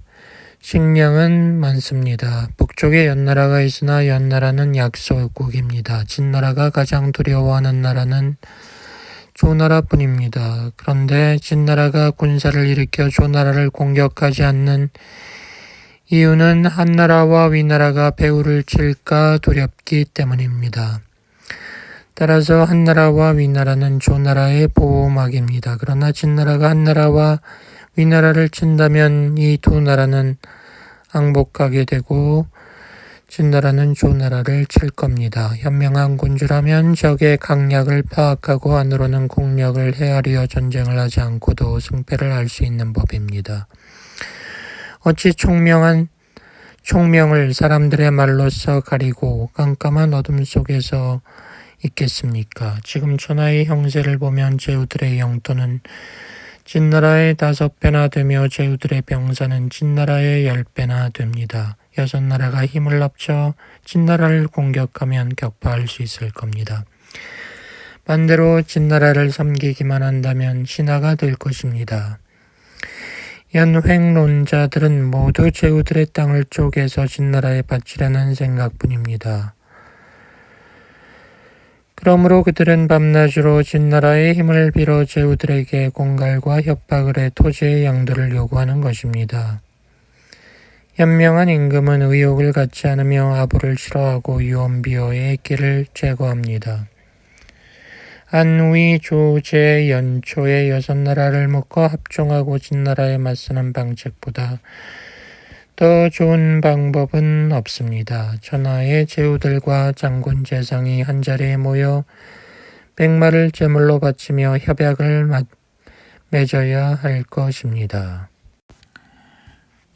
식량은 많습니다. 북쪽에 연나라가 있으나 연나라는 약소국입니다. 진나라가 가장 두려워하는 나라는 조나라뿐입니다. 그런데 진나라가 군사를 일으켜 조나라를 공격하지 않는 이유는 한나라와 위나라가 배후를 칠까 두렵기 때문입니다. 따라서 한나라와 위나라는 조나라의 보호막입니다. 그러나 진나라가 한나라와 위나라를 친다면 이 두 나라는 항복하게 되고 진나라는 조나라를 칠 겁니다. 현명한 군주라면 적의 강약을 파악하고 안으로는 국력을 헤아려 전쟁을 하지 않고도 승패를 알 수 있는 법입니다. 어찌 총명을 사람들의 말로써 가리고 깜깜한 어둠 속에서 있겠습니까? 지금 천하의 형세를 보면 제후들의 영토는 진나라의 5배나 되며 제후들의 병사는 진나라의 10배나 됩니다. 6나라가 힘을 합쳐 진나라를 공격하면 격파할 수 있을 겁니다. 반대로 진나라를 섬기기만 한다면 신하가 될 것입니다. 연횡론자들은 모두 제후들의 땅을 쪼개서 진나라에 바치려는 생각뿐입니다. 그러므로 그들은 밤낮으로 진나라의 힘을 빌어 제후들에게 공갈과 협박을 해 토지의 양도를 요구하는 것입니다. 현명한 임금은 의욕을 갖지 않으며 아부를 싫어하고 유언비어의 길을 제거합니다. 안위, 조제, 연초의 6나라를 묶어 합종하고 진나라에 맞서는 방책보다 더 좋은 방법은 없습니다. 천하의 제후들과 장군 재상이 한자리에 모여 백마를 제물로 바치며 협약을 맺어야 할 것입니다.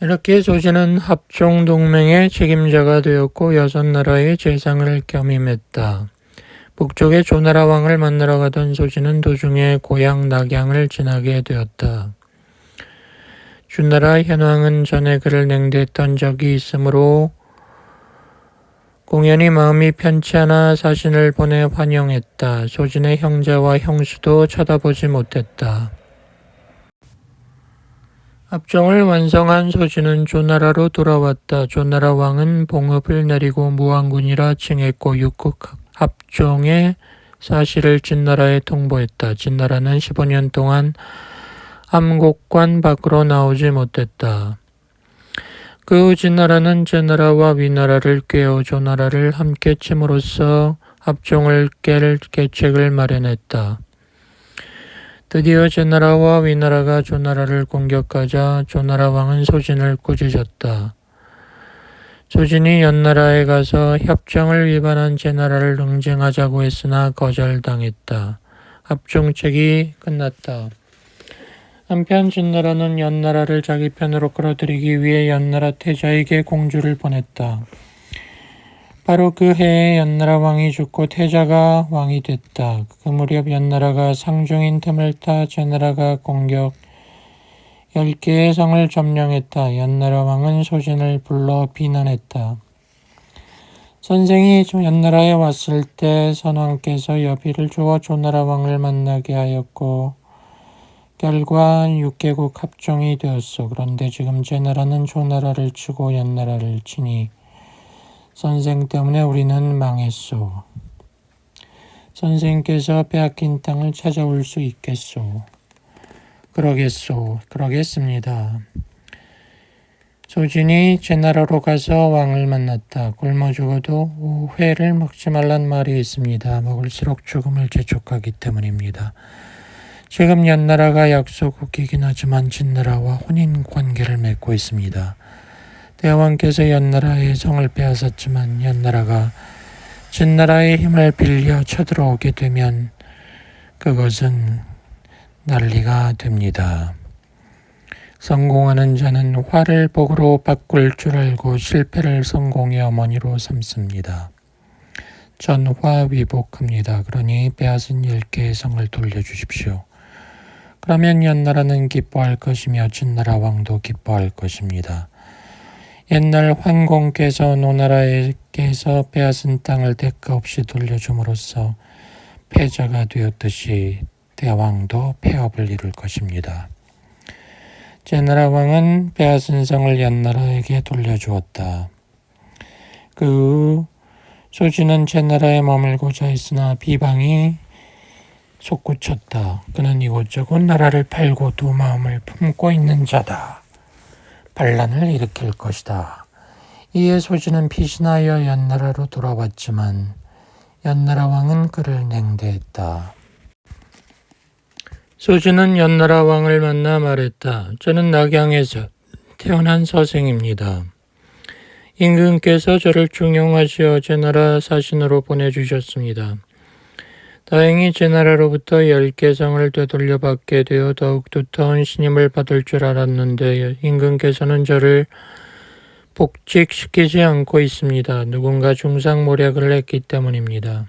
이렇게 소신은 합종동맹의 책임자가 되었고 6나라의 재상을 겸임했다. 북쪽의 조나라 왕을 만나러 가던 소신은 도중에 고향 낙양을 지나게 되었다. 주나라 현왕은 전에 그를 냉대했던 적이 있으므로 공연히 마음이 편치 않아 사신을 보내 환영했다. 소진의 형제와 형수도 쳐다보지 못했다. 합종을 완성한 소진은 조나라로 돌아왔다. 조나라 왕은 봉업을 내리고 무왕군이라 칭했고 육국 합종의 사실을 진나라에 통보했다. 진나라는 15년 동안 함곡관 밖으로 나오지 못했다. 그 후 진나라는 제나라와 위나라를 꿰어 조나라를 함께 침으로써 합종을 깰 계책을 마련했다. 드디어 제나라와 위나라가 조나라를 공격하자 조나라 왕은 소진을 꾸짖었다. 소진이 연나라에 가서 협정을 위반한 제나라를 응징하자고 했으나 거절당했다. 합종책이 끝났다. 한편 진나라는 연나라를 자기 편으로 끌어들이기 위해 연나라 태자에게 공주를 보냈다. 바로 그 해에 연나라 왕이 죽고 태자가 왕이 됐다. 그 무렵 연나라가 상중인 틈을 타 제나라가 공격 10개의 성을 점령했다. 연나라 왕은 소진을 불러 비난했다. 선생이 연나라에 왔을 때 선왕께서 여비를 주어 조나라 왕을 만나게 하였고 결과 6개국 합종이 되었소. 그런데 지금 제나라는 조나라를 치고 연나라를 치니 선생 때문에 우리는 망했소. 선생께서 빼앗긴 땅을 찾아올 수 있겠소. 그러겠습니다. 소진이 제나라로 가서 왕을 만났다. 굶어 죽어도 회를 먹지 말란 말이 있습니다. 먹을수록 죽음을 재촉하기 때문입니다. 지금 연나라가 약소국이긴 하지만 진나라와 혼인 관계를 맺고 있습니다. 대왕께서 연나라의 성을 빼앗았지만 연나라가 진나라의 힘을 빌려 쳐들어오게 되면 그것은 난리가 됩니다. 성공하는 자는 화를 복으로 바꿀 줄 알고 실패를 성공의 어머니로 삼습니다. 전화위복합니다. 그러니 빼앗은 10개의 성을 돌려주십시오. 그러면 연나라는 기뻐할 것이며 진나라 왕도 기뻐할 것입니다. 옛날 환공께서 노나라에게서 빼앗은 땅을 대가 없이 돌려줌으로써 패자가 되었듯이 대왕도 폐업을 이룰 것입니다. 제나라 왕은 빼앗은 성을 연나라에게 돌려주었다. 그 후 소진은 제나라에 머물고자 했으나 비방이 솟구쳤다. 그는 이곳저곳 나라를 팔고 두 마음을 품고 있는 자다. 반란을 일으킬 것이다. 이에 소진은 피신하여 연나라로 돌아왔지만 연나라 왕은 그를 냉대했다. 소진은 연나라 왕을 만나 말했다. 저는 낙양에서 태어난 서생입니다. 임금께서 저를 중용하시어 제나라 사신으로 보내주셨습니다. 다행히 제나라로부터 10개 성을 되돌려 받게 되어 더욱 두터운 신임을 받을 줄 알았는데 임금께서는 저를 복직시키지 않고 있습니다. 누군가 중상모략을 했기 때문입니다.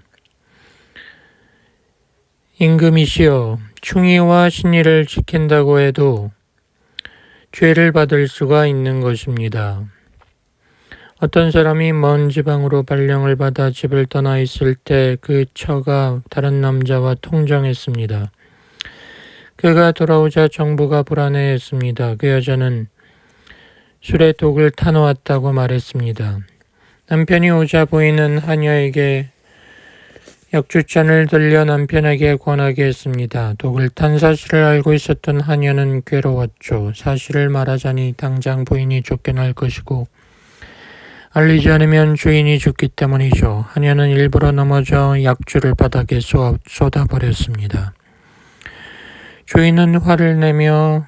임금이시여, 충의와 신의를 지킨다고 해도 죄를 받을 수가 있는 것입니다. 어떤 사람이 먼 지방으로 발령을 받아 집을 떠나 있을 때 그 처가 다른 남자와 통정했습니다. 그가 돌아오자 정부가 불안해했습니다. 그 여자는 술에 독을 타놓았다고 말했습니다. 남편이 오자 부인은 하녀에게 역주잔을 들려 남편에게 권하게 했습니다. 독을 탄 사실을 알고 있었던 하녀는 괴로웠죠. 사실을 말하자니 당장 부인이 쫓겨날 것이고 알리지 않으면 주인이 죽기 때문이죠. 하녀는 일부러 넘어져 약주를 바닥에 쏟아버렸습니다. 주인은 화를 내며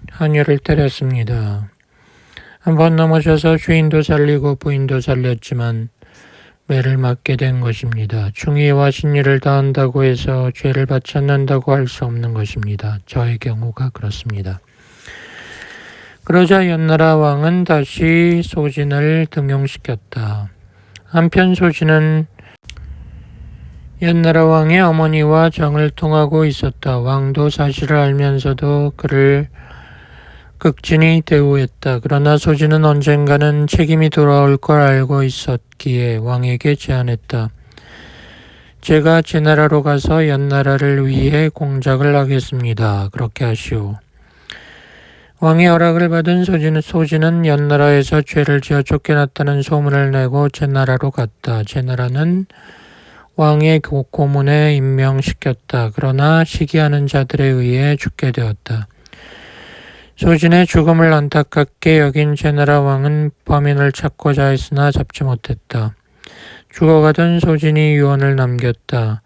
하녀를 때렸습니다. 한번 넘어져서 주인도 살리고 부인도 살렸지만 매를 맞게 된 것입니다. 충의와 신의를 다한다고 해서 죄를 받지 않는다고 할 수 없는 것입니다. 저의 경우가 그렇습니다. 그러자 연나라 왕은 다시 소진을 등용시켰다. 한편 소진은 연나라 왕의 어머니와 정을 통하고 있었다. 왕도 사실을 알면서도 그를 극진히 대우했다. 그러나 소진은 언젠가는 책임이 돌아올 걸 알고 있었기에 왕에게 제안했다. 제가 제나라로 가서 연나라를 위해 공작을 하겠습니다. 그렇게 하시오. 왕의 허락을 받은 소진은 연나라에서 죄를 지어 쫓겨났다는 소문을 내고 제나라로 갔다. 제나라는 왕의 고문에 임명시켰다. 그러나 시기하는 자들에 의해 죽게 되었다. 소진의 죽음을 안타깝게 여긴 제나라 왕은 범인을 찾고자 했으나 잡지 못했다. 죽어가던 소진이 유언을 남겼다.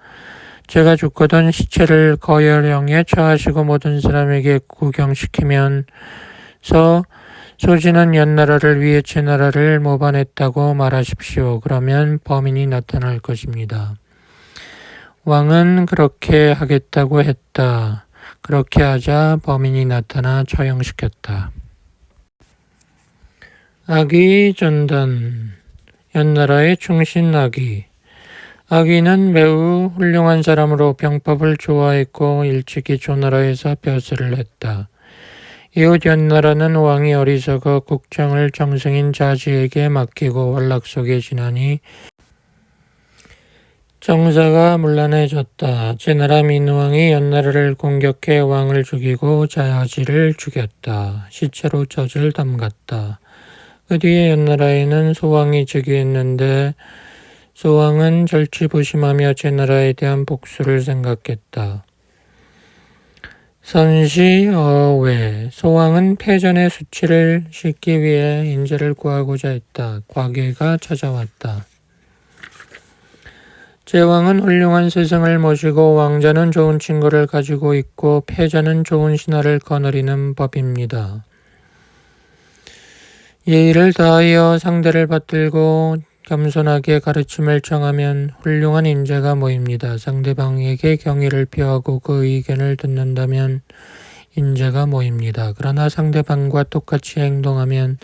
제가 죽거든 시체를 거열령에 처하시고 모든 사람에게 구경시키면서 소진은 연나라를 위해 제나라를 모반했다고 말하십시오. 그러면 범인이 나타날 것입니다. 왕은 그렇게 하겠다고 했다. 그렇게 하자 범인이 나타나 처형시켰다. 아기 전단. 연나라의 충신 아기. 아기는 매우 훌륭한 사람으로 병법을 좋아했고 일찍이 조나라에서 벼슬을 했다. 이웃 연나라는 왕이 어리석어 국정을 정승인 자지에게 맡기고 원락 속에 지나니 정사가 문란해졌다. 제나라 민왕이 연나라를 공격해 왕을 죽이고 자지를 죽였다. 시체로 젖을 담갔다. 그 뒤에 연나라에는 소왕이 즉위했는데 소왕은 절치부심하며 제나라에 대한 복수를 생각했다. 선시어외 소왕은 패전의 수치를 씻기 위해 인재를 구하고자 했다. 과계가 찾아왔다. 제왕은 훌륭한 스승을 모시고 왕자는 좋은 친구를 가지고 있고 패자는 좋은 신하를 거느리는 법입니다. 예의를 다하여 상대를 받들고 겸손하게 가르침을 청하면 훌륭한 인재가 모입니다. 상대방에게 경의를 표하고 그 의견을 듣는다면 인재가 모입니다. 그러나 상대방과 똑같이 행동하면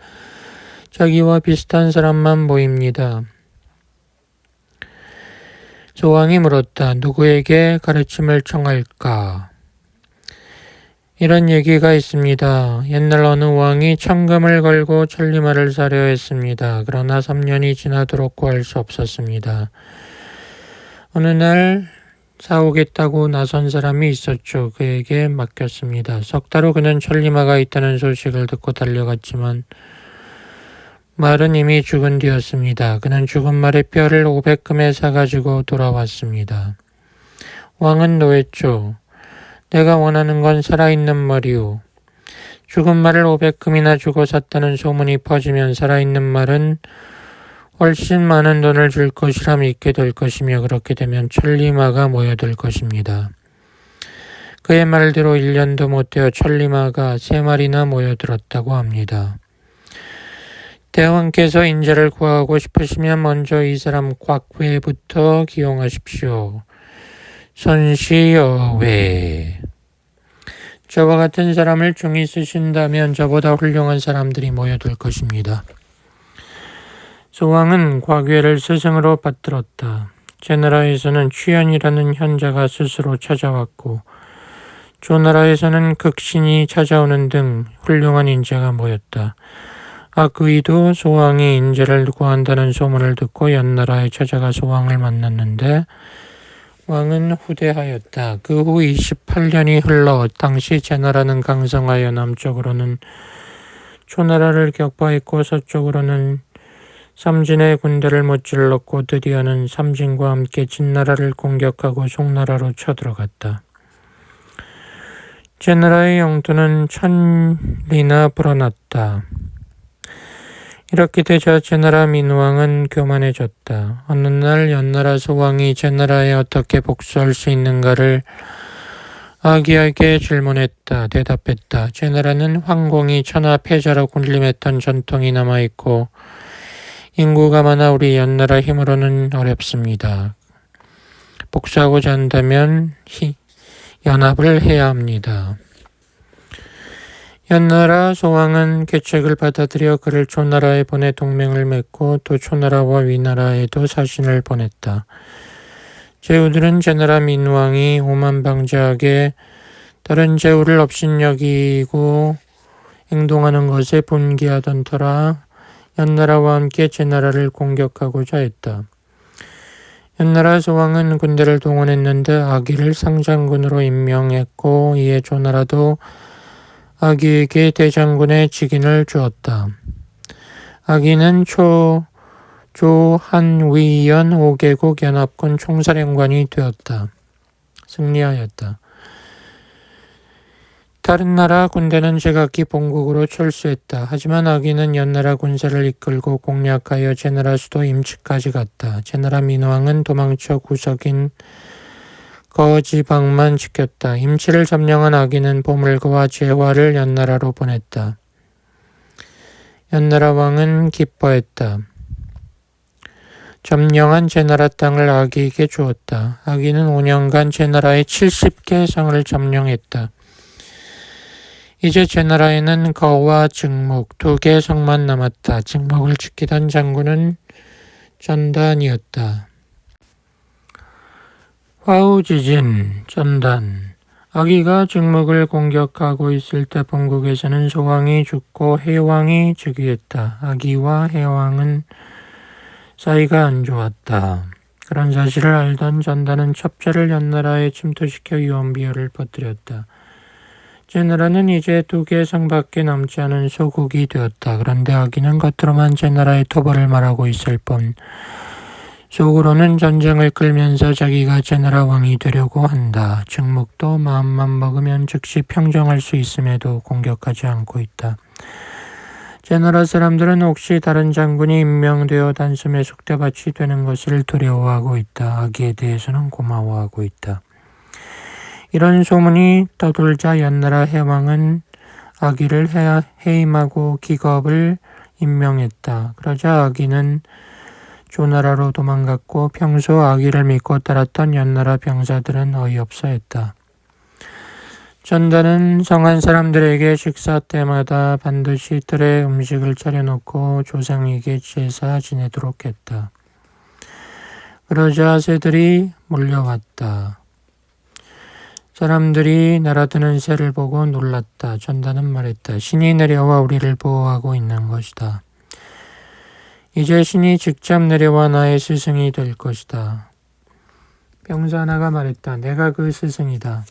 자기와 비슷한 사람만 모입니다. 소왕이 물었다. 누구에게 가르침을 청할까? 이런 얘기가 있습니다. 옛날 어느 왕이 천금을 걸고 천리마를 사려 했습니다. 그러나 3년이 지나도록 구할 수 없었습니다. 어느 날 사오겠다고 나선 사람이 있었죠. 그에게 맡겼습니다. 석 달 후 그는 천리마가 있다는 소식을 듣고 달려갔지만 말은 이미 죽은 뒤였습니다. 그는 죽은 말의 뼈를 500금에 사가지고 돌아왔습니다. 왕은 노했죠. 내가 원하는 건 살아있는 말이오. 죽은 말을 500금이나 주고 샀다는 소문이 퍼지면 살아있는 말은 훨씬 많은 돈을 줄 것이라 믿게 될 것이며 그렇게 되면 천리마가 모여들 것입니다. 그의 말대로 1년도 못 되어 천리마가 3마리나 모여들었다고 합니다. 대왕께서 인재를 구하고 싶으시면 먼저 이 사람 곽외부터 기용하십시오. 선시어외. 저와 같은 사람을 중히 쓰신다면 저보다 훌륭한 사람들이 모여들 것입니다. 소왕은 곽외를 스승으로 받들었다. 제나라에서는 취연이라는 현자가 스스로 찾아왔고 조나라에서는 극신이 찾아오는 등 훌륭한 인재가 모였다. 악의도 소왕이 인재를 구한다는 소문을 듣고 연나라에 찾아가 소왕을 만났는데 왕은 후대하였다. 그 후 28년이 흘러 당시 제나라는 강성하여 남쪽으로는 초나라를 격파했고 서쪽으로는 삼진의 군대를 무찔렀고 드디어는 삼진과 함께 진나라를 공격하고 송나라로 쳐들어갔다. 제나라의 영토는 1000리나 불어났다. 이렇게 되자 제나라 민왕은 교만해졌다. 어느 날 연나라 소왕이 제나라에 어떻게 복수할 수 있는가를 아기에게 질문했다. 대답했다. 제나라는 황공이 천하 패자로 군림했던 전통이 남아있고 인구가 많아 우리 연나라 힘으로는 어렵습니다. 복수하고자 한다면 연합을 해야 합니다. 연나라 소왕은 계책을 받아들여 그를 초나라에 보내 동맹을 맺고 또 초나라와 위나라에도 사신을 보냈다. 제후들은 제나라 민왕이 오만방자하게 다른 제후를 업신여기고 행동하는 것에 분개하던 터라 연나라와 함께 제나라를 공격하고자 했다. 연나라 소왕은 군대를 동원했는데 아기를 상장군으로 임명했고 이에 조나라도 아기에게 대장군의 직인을 주었다. 아기는 조한위연 5개국 연합군 총사령관이 되었다. 승리하였다. 다른 나라 군대는 제각기 본국으로 철수했다. 하지만 아기는 연나라 군사를 이끌고 공략하여 제나라 수도 임치까지 갔다. 제나라 민왕은 도망쳐 구석인 거지방만 지켰다. 임치를 점령한 아기는 보물과 재화를 연나라로 보냈다. 연나라 왕은 기뻐했다. 점령한 제나라 땅을 아기에게 주었다. 아기는 5년간 제나라의 70개 성을 점령했다. 이제 제나라에는 거와 증목 2개 성만 남았다. 증목을 지키던 장군은 전단이었다. 화우지진, 전단. 아기가 증목을 공격하고 있을 때 본국에서는 소왕이 죽고 해왕이 즉위했다. 아기와 해왕은 사이가 안 좋았다. 그런 사실을 알던 전다는 첩자를 연나라에 침투시켜 유언비어를 퍼뜨렸다. 제나라는 이제 2개 성밖에 남지 않은 소국이 되었다. 그런데 아기는 겉으로만 제나라의 토벌을 말하고 있을 뿐 속으로는 전쟁을 끌면서 자기가 제나라 왕이 되려고 한다. 증목도 마음만 먹으면 즉시 평정할 수 있음에도 공격하지 않고 있다. 제나라 사람들은 혹시 다른 장군이 임명되어 단숨에 속대밭이 되는 것을 두려워하고 있다. 아기에 대해서는 고마워하고 있다. 이런 소문이 떠돌자 연나라 해왕은 아기를 해임하고 기겁을 임명했다. 그러자 아기는 조나라로 도망갔고 평소 아기를 믿고 따랐던 연나라 병사들은 어이없어 했다. 전다는 성한 사람들에게 식사 때마다 반드시 뜰에 음식을 차려놓고 조상에게 제사 지내도록 했다. 그러자 새들이 몰려왔다. 사람들이 날아드는 새를 보고 놀랐다. 전다는 말했다. 신이 내려와 우리를 보호하고 있는 것이다. 이제 신이 직접 내려와 나의 스승이 될 것이다. 병사 하나가 말했다. 내가 그 스승이다.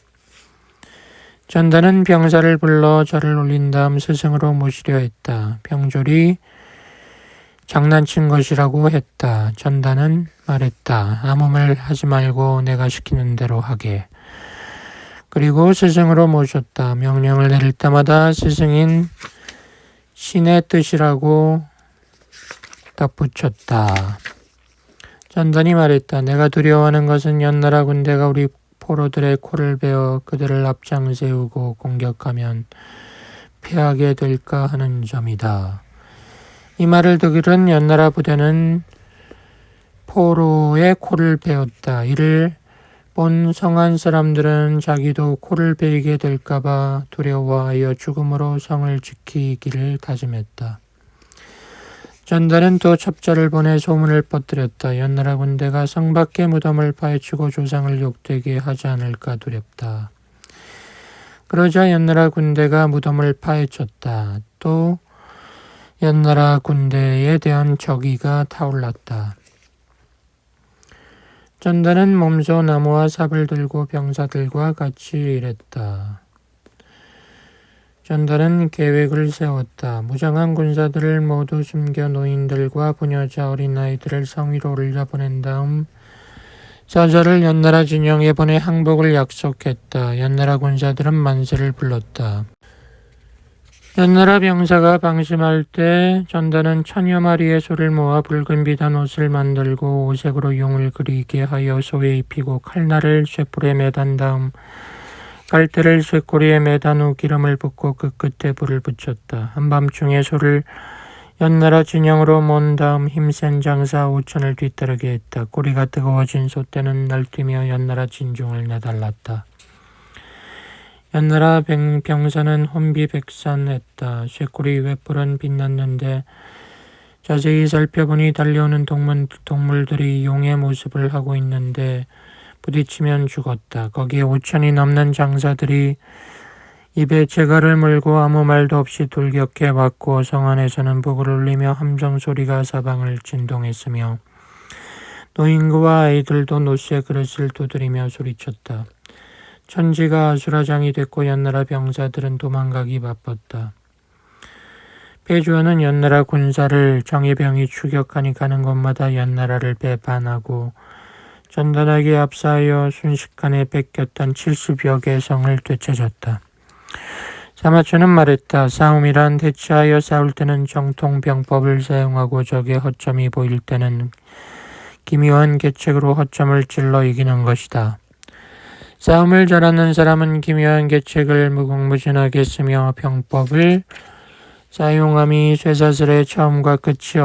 전다는 병사를 불러 절을 올린 다음 스승으로 모시려 했다. 병졸이 장난친 것이라고 했다. 전다는 말했다. 아무 말 하지 말고 내가 시키는 대로 하게. 그리고 스승으로 모셨다. 명령을 내릴 때마다 스승인 신의 뜻이라고 덧붙였다. 전단이 말했다. 내가 두려워하는 것은 연나라 군대가 우리 포로들의 코를 베어 그들을 앞장 세우고 공격하면 패하게 될까 하는 점이다. 이 말을 들은 연나라 부대는 포로의 코를 베었다. 이를 본 성한 사람들은 자기도 코를 베이게 될까봐 두려워하여 죽음으로 성을 지키기를 다짐했다. 전달은 또 첩자를 보내 소문을 퍼뜨렸다. 연나라 군대가 성 밖의 무덤을 파헤치고 조상을 욕되게 하지 않을까 두렵다. 그러자 연나라 군대가 무덤을 파헤쳤다. 또 연나라 군대에 대한 적의가 타올랐다. 전단은 몸소 나무와 삽을 들고 병사들과 같이 일했다. 전달은 계획을 세웠다. 무장한 군사들을 모두 숨겨 노인들과 부녀자 어린아이들을 성 위로 올려보낸 다음 사자를 연나라 진영에 보내 항복을 약속했다. 연나라 군사들은 만세를 불렀다. 연나라 병사가 방심할 때 전단은 1000여 마리의 소를 모아 붉은 비단 옷을 만들고 오색으로 용을 그리게 하여 소에 입히고 칼날을 쇠뿔에 매단 다음 갈대를 쇠꼬리에 매단 후 기름을 붓고 그 끝에 불을 붙였다. 한밤중에 소를 연나라 진영으로 몬 다음 힘센 장사 5천을 뒤따르게 했다. 꼬리가 뜨거워진 소떼는 날뛰며 연나라 진중을 내달랐다. 연나라 병사는 혼비백산했다. 쇠꼬리 횃불은 빛났는데 자세히 살펴보니 달려오는 동물들이 용의 모습을 하고 있는데 부딪히면 죽었다. 거기에 5천이 넘는 장사들이 입에 재갈을 물고 아무 말도 없이 돌격해 왔고 성 안에서는 북을 울리며 함성 소리가 사방을 진동했으며 노인과 아이들도 노쇠 그릇을 두드리며 소리쳤다. 천지가 아수라장이 됐고 연나라 병사들은 도망가기 바빴다. 패주원은 연나라 군사를 정예병이 추격하니 가는 곳마다 연나라를 배반하고 전단하게 압사하여 순식간에 뺏겼던 70여 개 성을 되찾았다. 사마천은 말했다. 싸움이란 대치하여 싸울 때는 정통병법을 사용하고 적의 허점이 보일 때는 기묘한 계책으로 허점을 찔러 이기는 것이다. 싸움을 잘하는 사람은 기묘한 계책을 무궁무진하게 쓰며 병법을 사용함이 쇠사슬의 처음과 끝이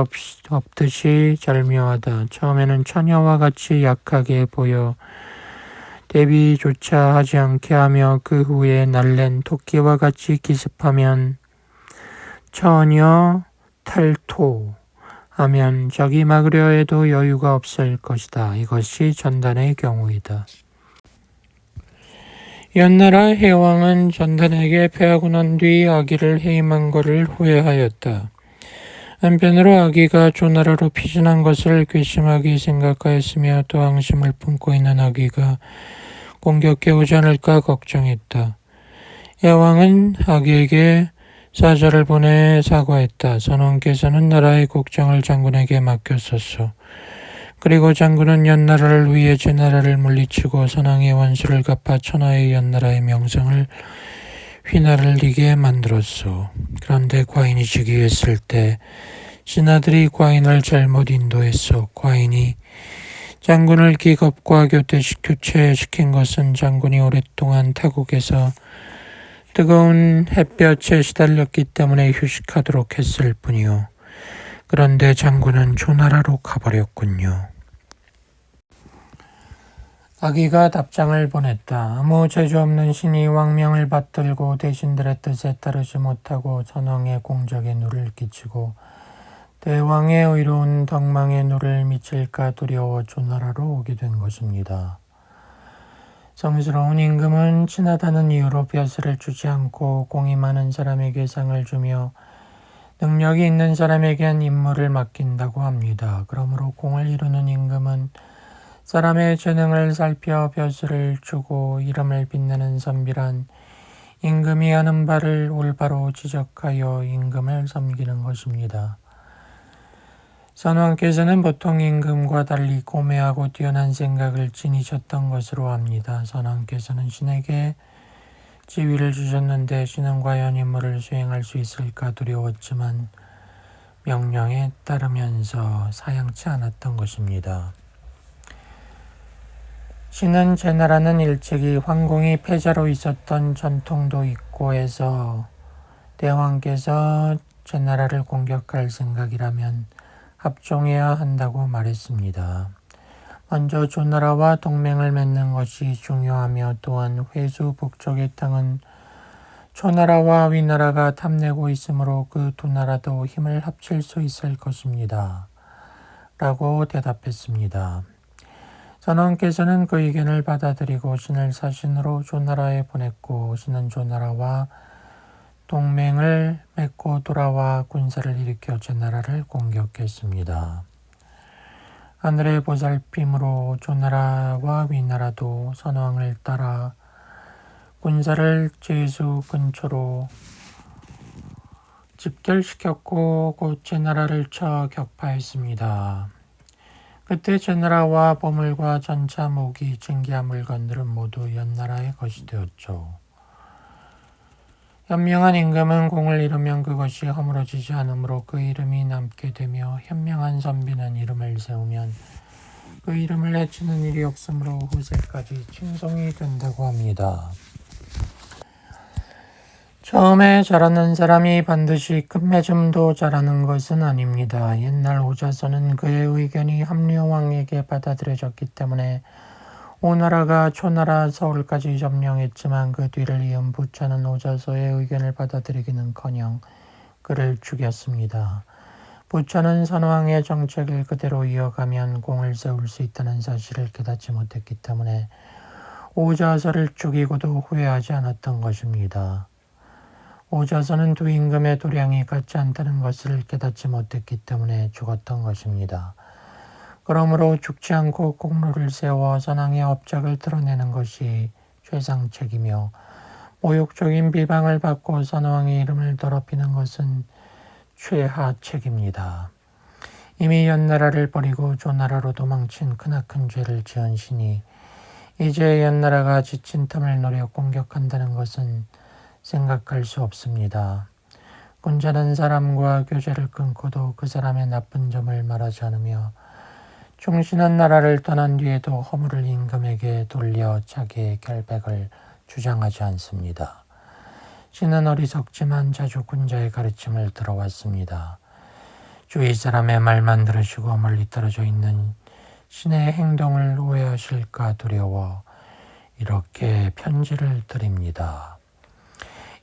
없듯이 절묘하다. 처음에는 처녀와 같이 약하게 보여 대비조차 하지 않게 하며 그 후에 날랜 토끼와 같이 기습하면 처녀 탈토 하면 적이 막으려 해도 여유가 없을 것이다. 이것이 전단의 경우이다. 연나라 해왕은 전단에게 패하고 난 뒤 아기를 해임한 것을 후회하였다. 한편으로 아기가 조나라로 피신한 것을 괘씸하게 생각하였으며 또 앙심을 품고 있는 아기가 공격해 오지 않을까 걱정했다. 야왕은 아기에게 사자를 보내 사과했다. 선왕께서는 나라의 국정을 장군에게 맡겼었소. 그리고 장군은 연나라를 위해 제나라를 물리치고 선왕의 원수를 갚아 천하의 연나라의 명성을 휘날리게 만들었소. 그런데 과인이 즉위했을 때 신하들이 과인을 잘못 인도했소. 과인이 장군을 기겁과 교체시킨 것은 장군이 오랫동안 타국에서 뜨거운 햇볕에 시달렸기 때문에 휴식하도록 했을 뿐이요. 그런데 장군은 조나라로 가버렸군요. 아기가 답장을 보냈다. 아무 재주 없는 신이 왕명을 받들고 대신들의 뜻에 따르지 못하고 선왕의 공적에 누를 끼치고 대왕의 의로운 덕망에 누를 미칠까 두려워 조나라로 오게 된 것입니다. 성스러운 임금은 친하다는 이유로 벼슬을 주지 않고 공이 많은 사람에게 상을 주며 능력이 있는 사람에겐 임무를 맡긴다고 합니다. 그러므로 공을 이루는 임금은 사람의 재능을 살펴 벼슬을 주고 이름을 빛내는 선비란 임금이 하는 바를 올바로 지적하여 임금을 섬기는 것입니다. 선왕께서는 보통 임금과 달리 고매하고 뛰어난 생각을 지니셨던 것으로 압니다. 선왕께서는 신에게 지위를 주셨는데 신은 과연 임무를 수행할 수 있을까 두려웠지만 명령에 따르면서 사양치 않았던 것입니다. 신은 제나라는 일찍이 황공이 패자로 있었던 전통도 있고 해서 대왕께서 제나라를 공격할 생각이라면 합종해야 한다고 말했습니다. 먼저 조나라와 동맹을 맺는 것이 중요하며 또한 회수 북쪽의 땅은 초나라와 위나라가 탐내고 있으므로 그 두 나라도 힘을 합칠 수 있을 것입니다. 라고 대답했습니다. 선왕께서는 그 의견을 받아들이고 신을 사신으로 조나라에 보냈고 신은 조나라와 동맹을 맺고 돌아와 군사를 일으켜 제나라를 공격했습니다. 하늘의 보살핌으로 조나라와 위나라도 선왕을 따라 군사를 제수 근처로 집결시켰고 곧 제나라를 쳐 격파했습니다. 그때 제나라와 보물과 전차, 무기, 증기한 물건들은 모두 연나라의 것이 되었죠. 현명한 임금은 공을 이루면 그것이 허물어지지 않으므로 그 이름이 남게 되며 현명한 선비는 이름을 세우면 그 이름을 해치는 일이 없으므로 후세까지 칭송이 된다고 합니다. 처음에 잘하는 사람이 반드시 끝맺음도 잘하는 것은 아닙니다. 옛날 오자서는 그의 의견이 함려왕에게 받아들여졌기 때문에 오나라가 초나라 서울까지 점령했지만 그 뒤를 이은 부차는 오자서의 의견을 받아들이기는커녕 그를 죽였습니다. 부차는 선왕의 정책을 그대로 이어가면 공을 세울 수 있다는 사실을 깨닫지 못했기 때문에 오자서를 죽이고도 후회하지 않았던 것입니다. 오자서는 두 임금의 도량이 같지 않다는 것을 깨닫지 못했기 때문에 죽었던 것입니다. 그러므로 죽지 않고 공로를 세워 선왕의 업적을 드러내는 것이 최상책이며 모욕적인 비방을 받고 선왕의 이름을 더럽히는 것은 최하책입니다. 이미 연나라를 버리고 조나라로 도망친 크나큰 죄를 지은 신이 이제 연나라가 지친 틈을 노려 공격한다는 것은 생각할 수 없습니다. 군자는 사람과 교제를 끊고도 그 사람의 나쁜 점을 말하지 않으며 충신한 나라를 떠난 뒤에도 허물을 임금에게 돌려 자기의 결백을 주장하지 않습니다. 신은 어리석지만 자주 군자의 가르침을 들어왔습니다. 주위 사람의 말만 들으시고 멀리 떨어져 있는 신의 행동을 오해하실까 두려워 이렇게 편지를 드립니다.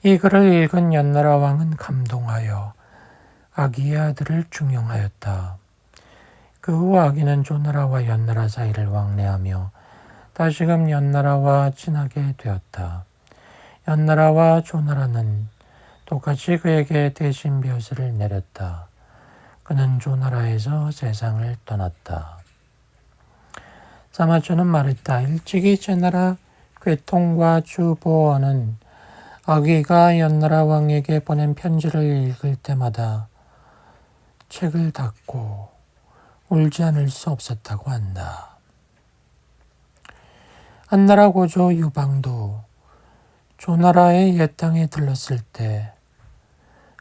이 글을 읽은 연나라 왕은 감동하여 아기의 아들을 중용하였다. 그 후 아기는 조나라와 연나라 사이를 왕래하며 다시금 연나라와 친하게 되었다. 연나라와 조나라는 똑같이 그에게 대신 벼슬을 내렸다. 그는 조나라에서 세상을 떠났다. 사마초는 말했다. 일찍이 제나라 괴통과 주보원은 아귀가 연나라 왕에게 보낸 편지를 읽을 때마다 책을 닫고 울지 않을 수 없었다고 한다. 한나라 고조 유방도 조나라의 옛 땅에 들렀을 때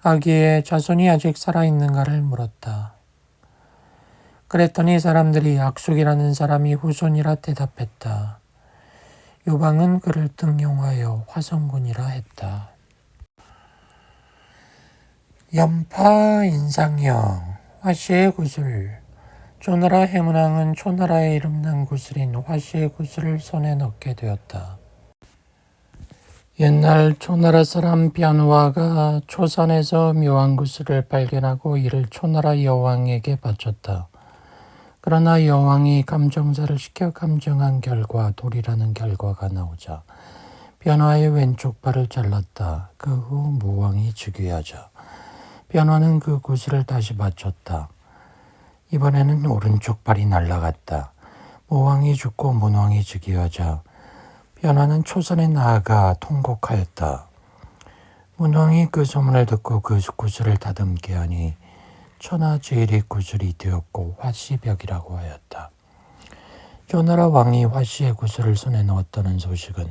아기의 자손이 아직 살아있는가를 물었다. 그랬더니 사람들이 악숙이라는 사람이 후손이라 대답했다. 유방은 그를 등용하여 화성군이라 했다. 연파 인상형 화씨의 구슬. 조나라 해문왕은 초나라에 이름난 구슬인 화씨의 구슬을 손에 넣게 되었다. 옛날 초나라 사람 변화가 초산에서 묘한 구슬을 발견하고 이를 초나라 여왕에게 바쳤다. 그러나 여왕이 감정사를 시켜 감정한 결과 돌이라는 결과가 나오자 변화의 왼쪽 발을 잘랐다. 그 후 무왕이 즉위하자 변화는 그 구슬을 다시 바쳤다. 이번에는 오른쪽 발이 날아갔다. 무왕이 죽고 문왕이 즉위하자 변화는 초선에 나아가 통곡하였다. 문왕이 그 소문을 듣고 그 구슬을 다듬게 하니 천하제일의 구슬이 되었고 화씨벽이라고 하였다. 조나라 왕이 화씨의 구슬을 손에 넣었다는 소식은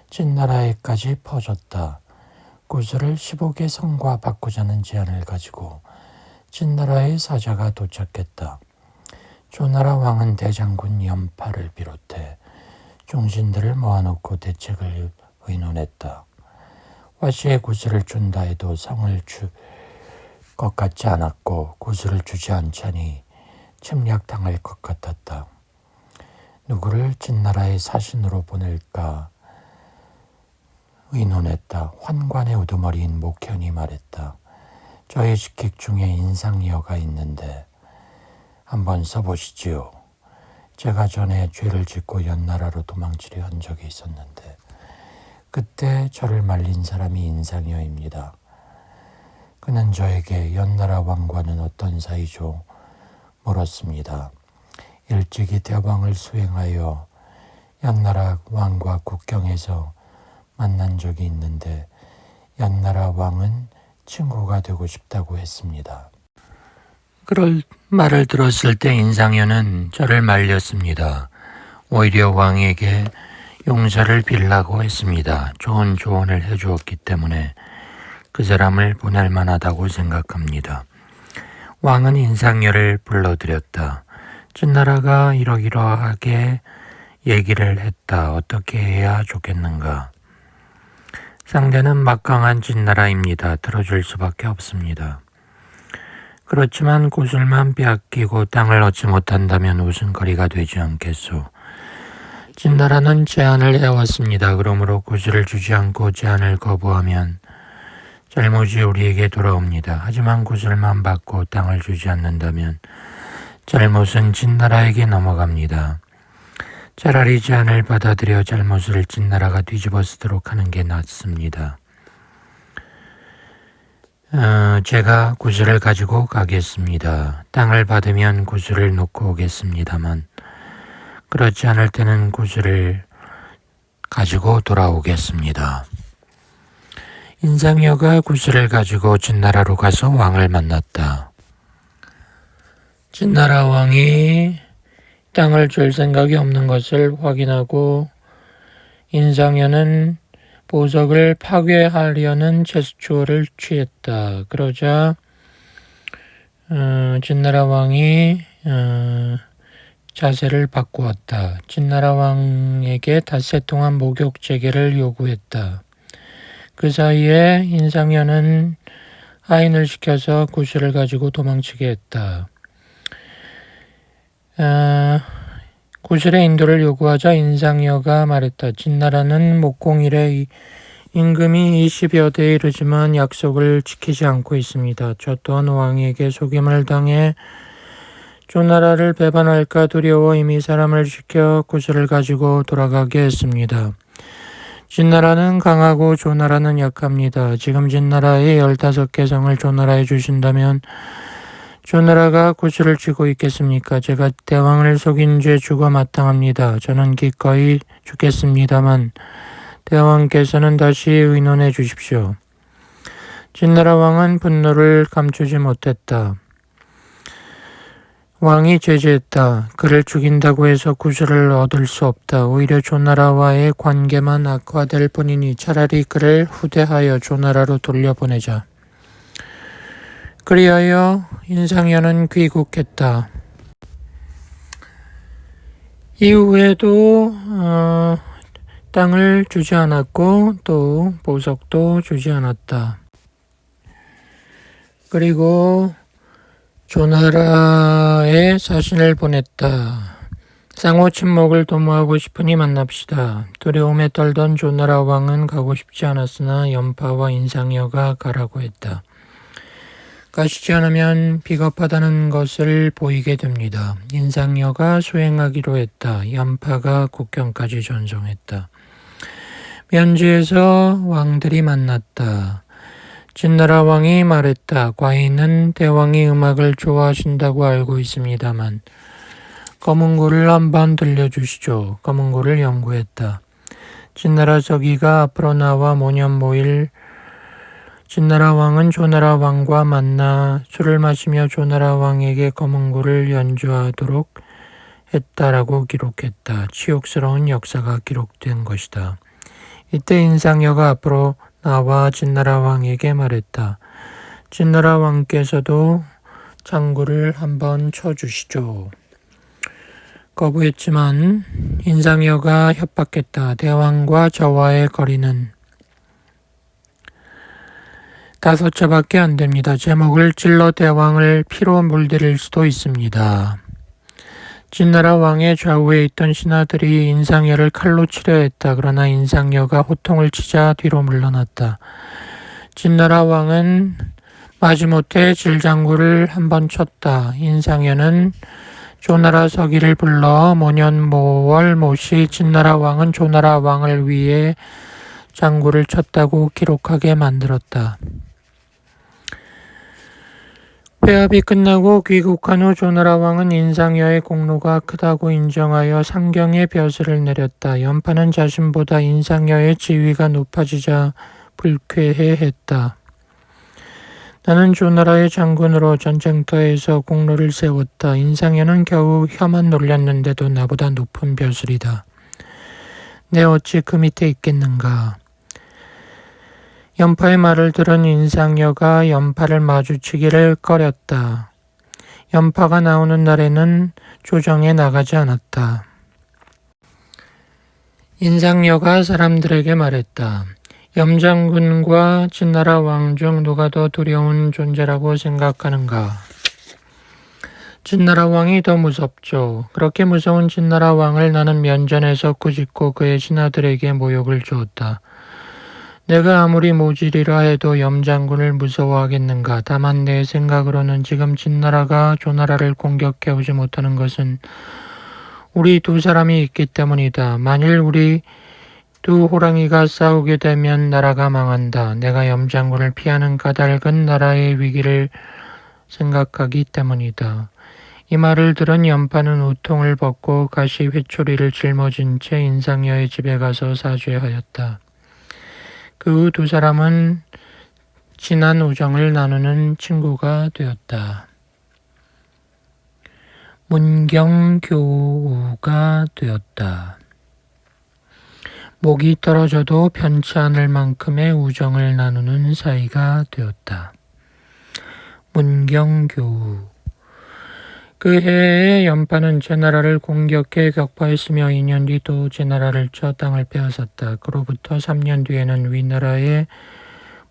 진나라에까지 퍼졌다. 구슬을 15개 성과 바꾸자는 제안을 가지고 진나라의 사자가 도착했다. 조나라 왕은 대장군 연파를 비롯해 종신들을 모아놓고 대책을 의논했다. 화씨의 구슬을 준다 해도 성을 줄 것 같지 않았고 구슬을 주지 않자니 침략당할 것 같았다. 누구를 진나라의 사신으로 보낼까 의논했다. 환관의 우두머리인 목현이 말했다. 저희 직객 중에 인상여가 있는데 한번 써보시지요. 제가 전에 죄를 짓고 연나라로 도망치려 한 적이 있었는데 그때 저를 말린 사람이 인상여입니다. 그는 저에게 연나라 왕과는 어떤 사이죠? 물었습니다. 일찍이 대왕을 수행하여 연나라 왕과 국경에서 만난 적이 있는데 연나라 왕은 친구가 되고 싶다고 했습니다. 그럴 말을 들었을 때 인상여는 저를 말렸습니다. 오히려 왕에게 용서를 빌라고 했습니다. 좋은 조언을 해주었기 때문에 그 사람을 보낼 만하다고 생각합니다. 왕은 인상여를 불러들였다. 진나라가 이러이러하게 얘기를 했다. 어떻게 해야 좋겠는가? 상대는 막강한 진나라입니다. 들어줄 수밖에 없습니다. 그렇지만 구슬만 빼앗기고 땅을 얻지 못한다면 웃음거리가 되지 않겠소. 진나라는 제안을 해왔습니다. 그러므로 구슬을 주지 않고 제안을 거부하면 잘못이 우리에게 돌아옵니다. 하지만 구슬만 받고 땅을 주지 않는다면 잘못은 진나라에게 넘어갑니다. 차라리 제안을 받아들여 잘못을 진나라가 뒤집어 쓰도록 하는 게 낫습니다. 제가 구슬을 가지고 가겠습니다. 땅을 받으면 구슬을 놓고 오겠습니다만 그렇지 않을 때는 구슬을 가지고 돌아오겠습니다. 인상여가 구슬을 가지고 진나라로 가서 왕을 만났다. 진나라 왕이 땅을 줄 생각이 없는 것을 확인하고 인상여는 보석을 파괴하려는 제스처를 취했다. 그러자 진나라 왕이 자세를 바꾸었다. 진나라 왕에게 닷새 동안 목욕 재개를 요구했다. 그 사이에 인상여는 하인을 시켜서 구슬을 가지고 도망치게 했다. 구슬의 인도를 요구하자 인상여가 말했다. 진나라는 목공일에 임금이 20여 대에 이르지만 약속을 지키지 않고 있습니다. 저 또한 왕에게 속임을 당해 조나라를 배반할까 두려워 이미 사람을 시켜 구슬을 가지고 돌아가게 했습니다. 진나라는 강하고 조나라는 약합니다. 지금 진나라의 15개 성을 조나라에 주신다면 조나라가 구슬을 쥐고 있겠습니까? 제가 대왕을 속인 죄 죽어 마땅합니다. 저는 기꺼이 죽겠습니다만 대왕께서는 다시 의논해 주십시오. 진나라 왕은 분노를 감추지 못했다. 왕이 제지했다. 그를 죽인다고 해서 구슬을 얻을 수 없다. 오히려 조나라와의 관계만 악화될 뿐이니 차라리 그를 후대하여 조나라로 돌려보내자. 그리하여 인상현은 귀국했다. 이후에도 땅을 주지 않았고 또 보석도 주지 않았다. 그리고 조나라에 사신을 보냈다. 상호 친목을 도모하고 싶으니 만납시다. 두려움에 떨던 조나라 왕은 가고 싶지 않았으나 연파와 인상여가 가라고 했다. 가시지 않으면 비겁하다는 것을 보이게 됩니다. 인상여가 수행하기로 했다. 연파가 국경까지 전송했다. 면지에서 왕들이 만났다. 진나라 왕이 말했다. 과인은 대왕이 음악을 좋아하신다고 알고 있습니다만 검은고를 한번 들려주시죠. 검은고를 연구했다. 진나라 서기가 앞으로 나와 모년 모일 진나라 왕은 조나라 왕과 만나 술을 마시며 조나라 왕에게 검은고를 연주하도록 했다라고 기록했다. 치욕스러운 역사가 기록된 것이다. 이때 인상여가 앞으로 나와 진나라 왕에게 말했다. 진나라 왕께서도 장구를 한번 쳐주시죠. 거부했지만 인상여가 협박했다. 대왕과 저와의 거리는 5차밖에 안 됩니다. 제목을 찔러 대왕을 피로 물들일 수도 있습니다. 진나라 왕의 좌우에 있던 신하들이 인상여를 칼로 치려 했다. 그러나 인상여가 호통을 치자 뒤로 물러났다. 진나라 왕은 마지못해 질장구를 한번 쳤다. 인상여는 조나라 서기를 불러 모년 모월 모시 진나라 왕은 조나라 왕을 위해 장구를 쳤다고 기록하게 만들었다. 회합이 끝나고 귀국한 후 조나라 왕은 인상여의 공로가 크다고 인정하여 상경의 벼슬을 내렸다. 연파는 자신보다 인상여의 지위가 높아지자 불쾌해했다. 나는 조나라의 장군으로 전쟁터에서 공로를 세웠다. 인상여는 겨우 혀만 놀렸는데도 나보다 높은 벼슬이다. 내 어찌 그 밑에 있겠는가. 연파의 말을 들은 인상여가 연파를 마주치기를 꺼렸다. 연파가 나오는 날에는 조정에 나가지 않았다. 인상여가 사람들에게 말했다. 염장군과 진나라 왕 중 누가 더 두려운 존재라고 생각하는가? 진나라 왕이 더 무섭죠. 그렇게 무서운 진나라 왕을 나는 면전에서 꾸짖고 그의 신하들에게 모욕을 주었다. 내가 아무리 모질이라 해도 염장군을 무서워하겠는가. 다만 내 생각으로는 지금 진나라가 조나라를 공격해오지 못하는 것은 우리 두 사람이 있기 때문이다. 만일 우리 두 호랑이가 싸우게 되면 나라가 망한다. 내가 염장군을 피하는 까닭은 나라의 위기를 생각하기 때문이다. 이 말을 들은 연파는 우통을 벗고 가시 회초리를 짊어진 채 인상여의 집에 가서 사죄하였다. 그 후 두 사람은 진한 우정을 나누는 친구가 되었다. 문경교우가 되었다. 목이 떨어져도 편치 않을 만큼의 우정을 나누는 사이가 되었다. 문경교우. 그 해에 연파는 제나라를 공격해 격파했으며 2년 뒤 또 제나라를 쳐 땅을 빼앗았다. 그로부터 3년 뒤에는 위나라의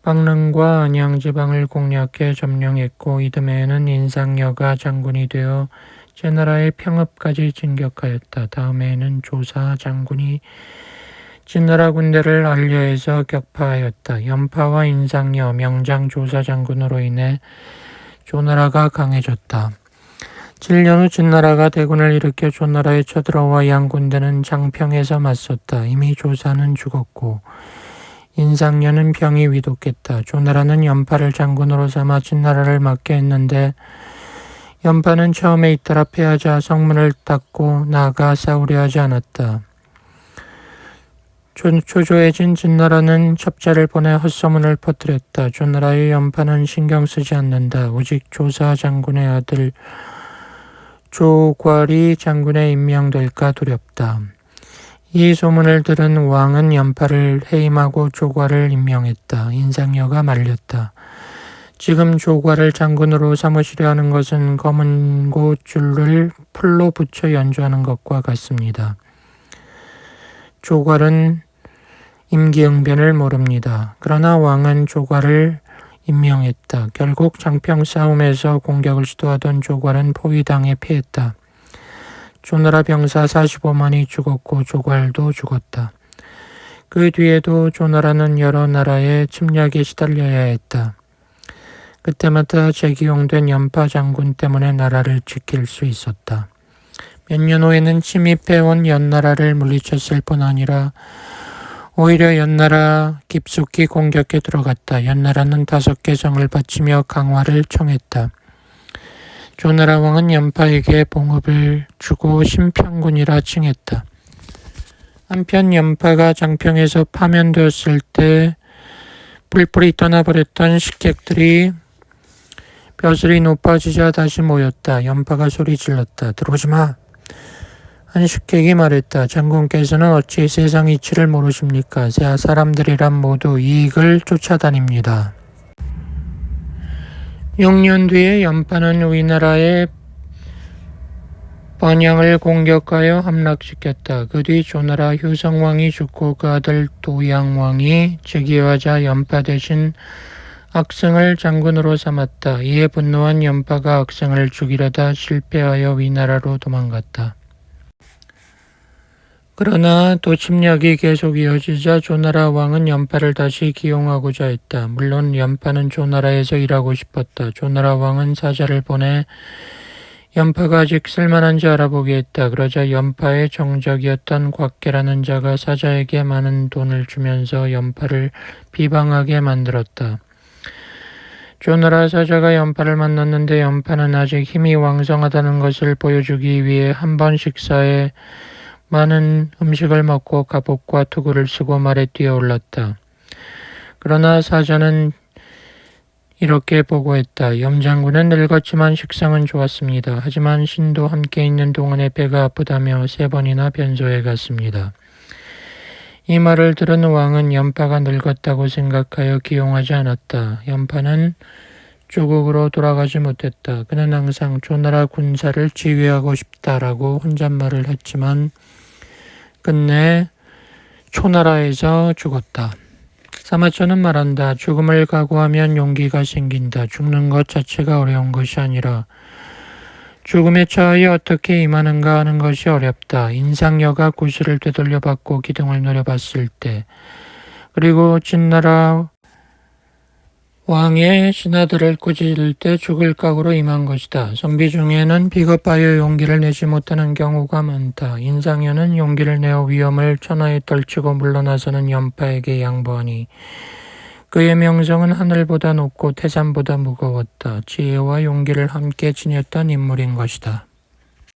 박릉과 안양 지방을 공략해 점령했고 이듬해에는 인상여가 장군이 되어 제나라의 평읍까지 진격하였다. 다음해에는 조사 장군이 진나라 군대를 알려해서 격파하였다. 연파와 인상여, 명장 조사 장군으로 인해 조나라가 강해졌다. 7년 후 진나라가 대군을 일으켜 조나라에 쳐들어와 양군대는 장평에서 맞섰다. 이미 조사는 죽었고 인상녀는 병이 위독했다. 조나라는 연파를 장군으로 삼아 진나라를 맡게 했는데 연파는 처음에 잇따라 패하자 성문을 닫고 나아가 싸우려 하지 않았다. 초조해진 진나라는 첩자를 보내 헛소문을 퍼뜨렸다. 조나라의 연파는 신경 쓰지 않는다. 오직 조사 장군의 아들 조괄이 장군에 임명될까 두렵다. 이 소문을 들은 왕은 연파를 해임하고 조괄을 임명했다. 인상녀가 말렸다. 지금 조괄을 장군으로 삼으시려 하는 것은 검은 고줄을 풀로 붙여 연주하는 것과 같습니다. 조괄은 임기응변을 모릅니다. 그러나 왕은 조괄을 임명했다. 결국 장평 싸움에서 공격을 시도하던 조괄은 포위당해 패했다. 조나라 병사 45만이 죽었고 조괄도 죽었다. 그 뒤에도 조나라는 여러 나라의 침략에 시달려야 했다. 그때마다 재기용된 연파 장군 때문에 나라를 지킬 수 있었다. 몇 년 후에는 침입해온 연나라를 물리쳤을 뿐 아니라 오히려 연나라 깊숙이 공격에 들어갔다. 연나라는 5개 성을 바치며 강화를 청했다. 조나라 왕은 연파에게 봉급을 주고 심평군이라 칭했다. 한편 연파가 장평에서 파면되었을 때 뿔뿔이 떠나버렸던 식객들이 벼슬이 높아지자 다시 모였다. 연파가 소리 질렀다. 들어오지 마. 한 식객이 말했다. 장군께서는 어찌 세상 이치를 모르십니까? 사람들이란 모두 이익을 쫓아다닙니다. 6년 뒤에 연파는 위나라의 번영을 공격하여 함락시켰다. 그 뒤 조나라 효성왕이 죽고 그 아들 도양왕이 즉위하자 연파 대신 악승을 장군으로 삼았다. 이에 분노한 연파가 악승을 죽이려다 실패하여 위나라로 도망갔다. 그러나 또 침략이 계속 이어지자 조나라 왕은 연파를 다시 기용하고자 했다. 물론 연파는 조나라에서 일하고 싶었다. 조나라 왕은 사자를 보내 연파가 아직 쓸만한지 알아보게 했다. 그러자 연파의 정적이었던 곽계라는 자가 사자에게 많은 돈을 주면서 연파를 비방하게 만들었다. 조나라 사자가 연파를 만났는데 연파는 아직 힘이 왕성하다는 것을 보여주기 위해 한 번 식사에 많은 음식을 먹고 갑옷과 투구를 쓰고 말에 뛰어올랐다. 그러나 사자는 이렇게 보고했다. 염장군은 늙었지만 식성은 좋았습니다. 하지만 신도 함께 있는 동안에 배가 아프다며 3번이나 변소해 갔습니다. 이 말을 들은 왕은 연파가 늙었다고 생각하여 기용하지 않았다. 연파는 조국으로 돌아가지 못했다. 그는 항상 조나라 군사를 지휘하고 싶다라고 혼잣말을 했지만 끝내 초나라에서 죽었다. 사마천은 말한다. 죽음을 각오하면 용기가 생긴다. 죽는 것 자체가 어려운 것이 아니라 죽음에 처하여 어떻게 임하는가 하는 것이 어렵다. 인상녀가 구슬을 되돌려 받고 기둥을 노려봤을 때, 그리고 진나라 왕의 신하들을 꾸짖을 때 죽을 각오로 임한 것이다. 선비 중에는 비겁하여 용기를 내지 못하는 경우가 많다. 인상녀는 용기를 내어 위험을 천하에 떨치고 물러나서는 연파에게 양보하니 그의 명성은 하늘보다 높고 태산보다 무거웠다. 지혜와 용기를 함께 지녔던 인물인 것이다.